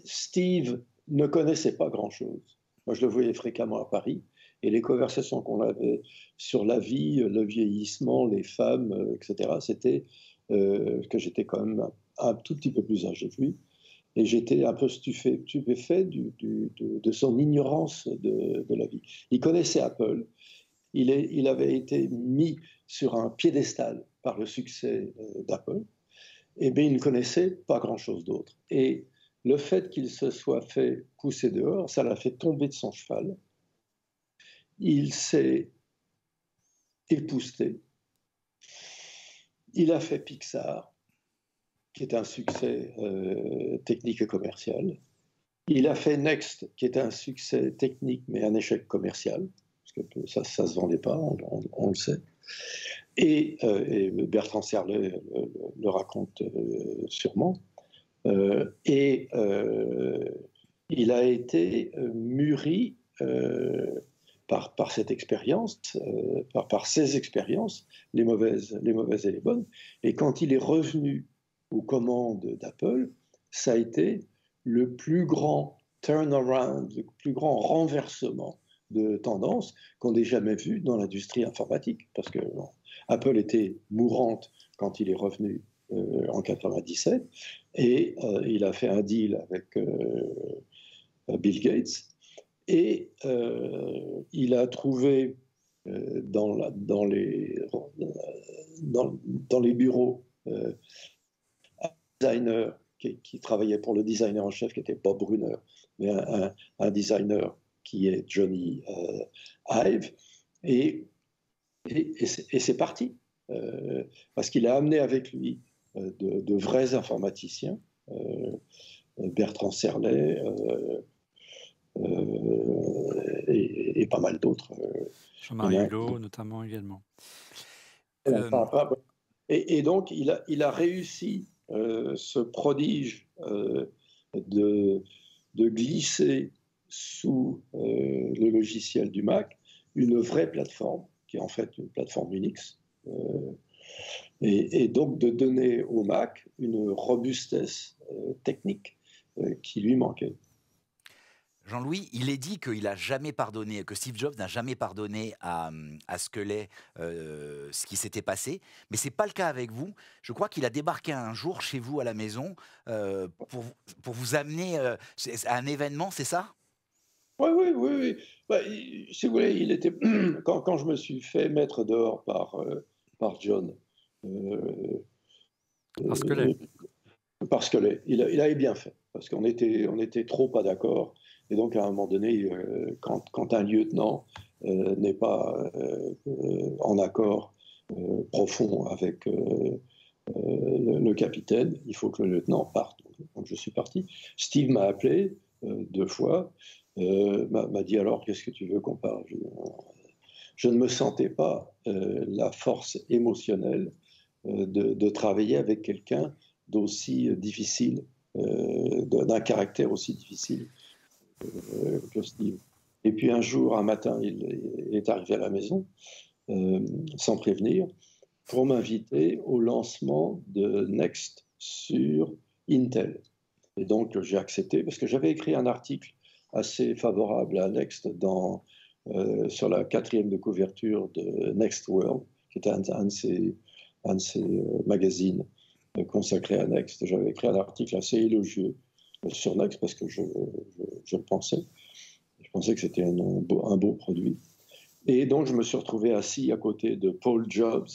Steve ne connaissait pas grand-chose. Moi, je le voyais fréquemment à Paris, et les conversations qu'on avait sur la vie, le vieillissement, les femmes, etc., c'était que j'étais quand même un tout petit peu plus âgé que lui. Et j'étais un peu stupéfait de son ignorance de la vie. Il connaissait Apple. Il avait été mis sur un piédestal par le succès d'Apple. Et bien, il ne connaissait pas grand-chose d'autre. Et le fait qu'il se soit fait pousser dehors, ça l'a fait tomber de son cheval. Il s'est épousseté. Il a fait Pixar, qui est un succès technique et commercial. Il a fait Next, qui est un succès technique, mais un échec commercial, parce que ça ne se vendait pas, on le sait. Et Bertrand Serlet le raconte sûrement. Il a été mûri par cette expérience, par ses expériences, les mauvaises et les bonnes. Et quand il est revenu aux commandes d'Apple, ça a été le plus grand turnaround, le plus grand renversement de tendance qu'on ait jamais vu dans l'industrie informatique. Parce que Apple était mourante quand il est revenu en 97, et il a fait un deal avec Bill Gates, et il a trouvé dans les bureaux un designer qui travaillait pour le designer en chef, qui était Bob Brunner, mais un designer qui est Johnny Ive, et c'est parti, parce qu'il a amené avec lui de vrais informaticiens, Bertrand Serlet, et pas mal d'autres. Jean-Marie Hulot, notamment également. Et donc, il a réussi ce prodige de glisser sous le logiciel du Mac une vraie plateforme, qui est en fait une plateforme Unix, et donc de donner au Mac une robustesse technique qui lui manquait. Jean-Louis, il est dit qu'il a jamais pardonné, que Steve Jobs n'a jamais pardonné à Sculley ce qui s'était passé, mais c'est pas le cas avec vous. Je crois qu'il a débarqué un jour chez vous à la maison pour vous amener à un événement, c'est ça? Oui. Bah, si vous voulez, il était quand je me suis fait mettre dehors par John. Parce que il avait bien fait, parce qu'on était trop pas d'accord. Et donc, à un moment donné, quand un lieutenant n'est pas en accord profond avec le capitaine, il faut que le lieutenant parte. Donc, je suis parti. Steve m'a appelé 2 fois, m'a dit alors, qu'est-ce que tu veux qu'on parle? Je ne me sentais pas la force émotionnelle de travailler avec quelqu'un d'aussi difficile, d'un caractère aussi difficile que Steve. Et puis un jour, un matin, il est arrivé à la maison, sans prévenir, pour m'inviter au lancement de Next sur Intel. Et donc j'ai accepté, parce que j'avais écrit un article assez favorable à Next sur la 4e de couverture de Next World, qui était un de ces magazines consacrés à Next. J'avais écrit un article assez élogieux sur Next parce que je le pensais. Je pensais que c'était un beau produit. Et donc, je me suis retrouvé assis à côté de Paul Jobs,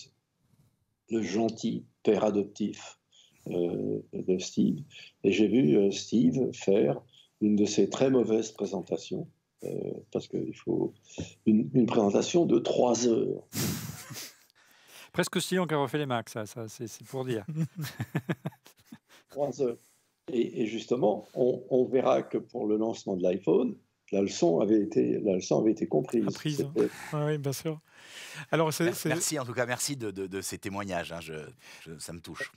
le gentil père adoptif de Steve. Et j'ai vu Steve faire une de ses très mauvaises présentations, parce qu'il faut une présentation de 3 heures. Presque aussi long qu'a refait les Macs, ça c'est pour dire. 3 heures. Et justement, on verra que pour le lancement de l'iPhone, la leçon avait été comprise. Oui, bien sûr. Alors, merci en tout cas, merci de ces témoignages, hein, ça me touche.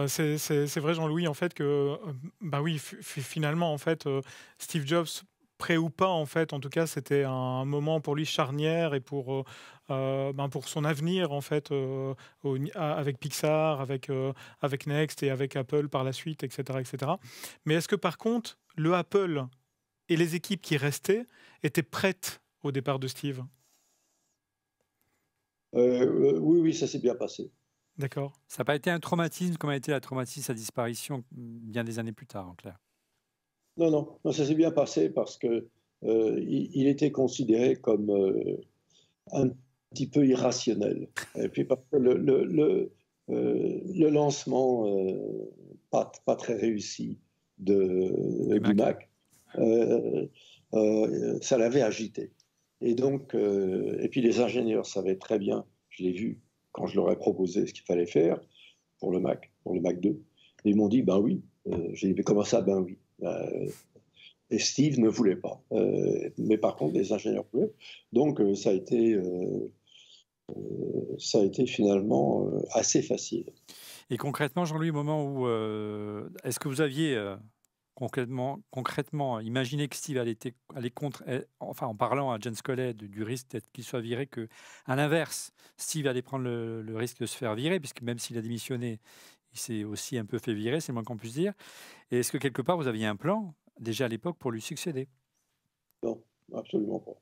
C'est vrai, Jean-Louis, en fait, que bah oui, finalement, en fait, Steve Jobs, prêt ou pas, en fait, en tout cas, c'était un moment pour lui charnière et pour son avenir, en fait, avec Pixar, avec Next et avec Apple par la suite, etc., etc. Mais est-ce que par contre, le Apple et les équipes qui restaient étaient prêtes au départ de Steve? Oui, ça s'est bien passé. D'accord. Ça n'a pas été un traumatisme comme a été la traumatisme sa disparition bien des années plus tard, en clair. Non, ça s'est bien passé parce que il était considéré comme un petit peu irrationnel. Et puis parce que le lancement pas très réussi du Mac, ça l'avait agité. Et donc, et puis les ingénieurs savaient très bien, je l'ai vu quand je leur ai proposé ce qu'il fallait faire pour le Mac 2. Et ils m'ont dit, ben oui. J'ai dit, comment ça, ben oui. Et Steve ne voulait pas. Mais par contre, les ingénieurs voulaient. Donc, ça a été finalement assez facile. Et concrètement, Jean-Louis, au moment où... est-ce que vous aviez concrètement imaginé que Steve allait contre... Enfin, en parlant à John Sculley du risque qu'il soit viré, qu'à l'inverse, Steve allait prendre le risque de se faire virer, puisque même s'il a démissionné, il s'est aussi un peu fait virer, c'est le moins qu'on puisse dire. Et est-ce que quelque part, vous aviez un plan déjà à l'époque pour lui succéder? Non, absolument pas.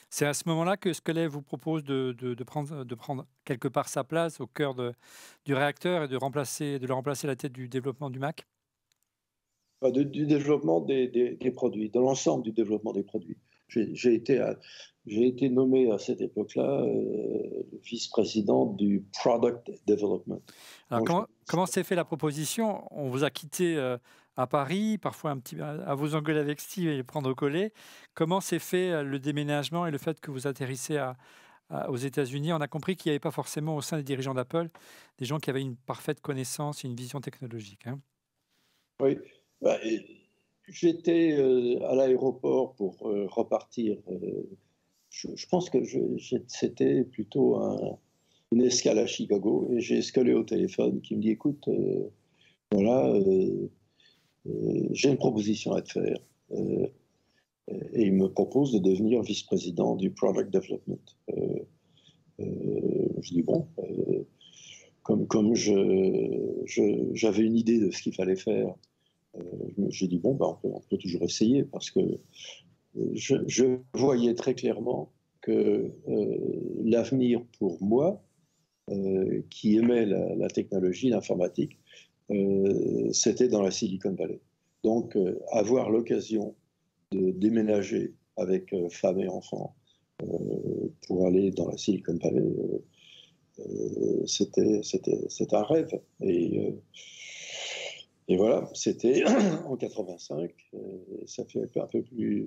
C'est à ce moment-là que Sculley vous propose de prendre quelque part sa place au cœur du réacteur et de le remplacer à la tête du développement du Mac? Du développement des produits, de l'ensemble du développement des produits. J'ai été nommé à cette époque-là vice-président du Product Development. Alors, comment s'est fait la proposition? On vous a quitté à Paris, parfois un petit à vous engueuler avec Steve et le prendre au collet. Comment s'est fait le déménagement et le fait que vous atterrissez aux États-Unis? On a compris qu'il n'y avait pas forcément au sein des dirigeants d'Apple des gens qui avaient une parfaite connaissance et une vision technologique. Hein. Oui. j'étais à l'aéroport pour repartir. Je pense que c'était plutôt une escale à Chicago, et j'ai Scully au téléphone qui me dit, écoute, voilà, j'ai une proposition à te faire. Et il me propose de devenir vice-président du Product Development. Je dis bon, comme j'avais une idée de ce qu'il fallait faire, j'ai dit bon, ben, on peut toujours essayer, parce que je voyais très clairement que l'avenir pour moi, qui aimait la technologie, l'informatique, c'était dans la Silicon Valley. Donc, avoir l'occasion de déménager avec femme et enfants pour aller dans la Silicon Valley, c'était un rêve. Et voilà, c'était en 85. Ça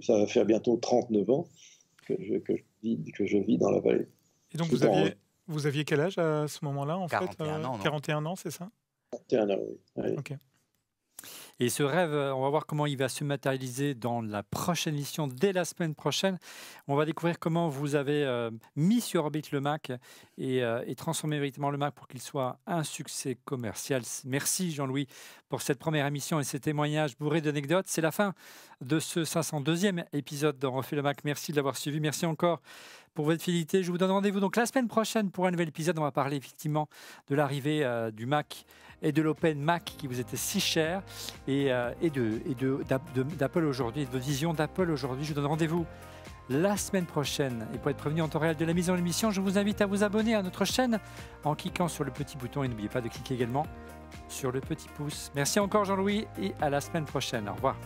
va faire bientôt 39 ans que je vis dans la vallée. Et donc vous aviez quel âge à ce moment-là, en 41 ans, non 41 ans, c'est ça? 41 ans, oui. Ok. Et ce rêve, on va voir comment il va se matérialiser dans la prochaine émission, dès la semaine prochaine. On va découvrir comment vous avez mis sur orbite le Mac et transformé véritablement le Mac pour qu'il soit un succès commercial. Merci Jean-Louis pour cette première émission et ces témoignages bourrés d'anecdotes. C'est la fin de ce 502e épisode d'On refait le Mac. Merci de l'avoir suivi. Merci encore pour votre fidélité. Je vous donne rendez-vous donc la semaine prochaine pour un nouvel épisode. On va parler effectivement de l'arrivée du Mac et de l'Open Mac qui vous était si cher et d'Apple aujourd'hui, et de votre vision d'Apple aujourd'hui. Je vous donne rendez-vous la semaine prochaine. Et pour être prévenu en temps réel de la mise en émission, je vous invite à vous abonner à notre chaîne en cliquant sur le petit bouton et n'oubliez pas de cliquer également sur le petit pouce. Merci encore Jean-Louis et à la semaine prochaine. Au revoir.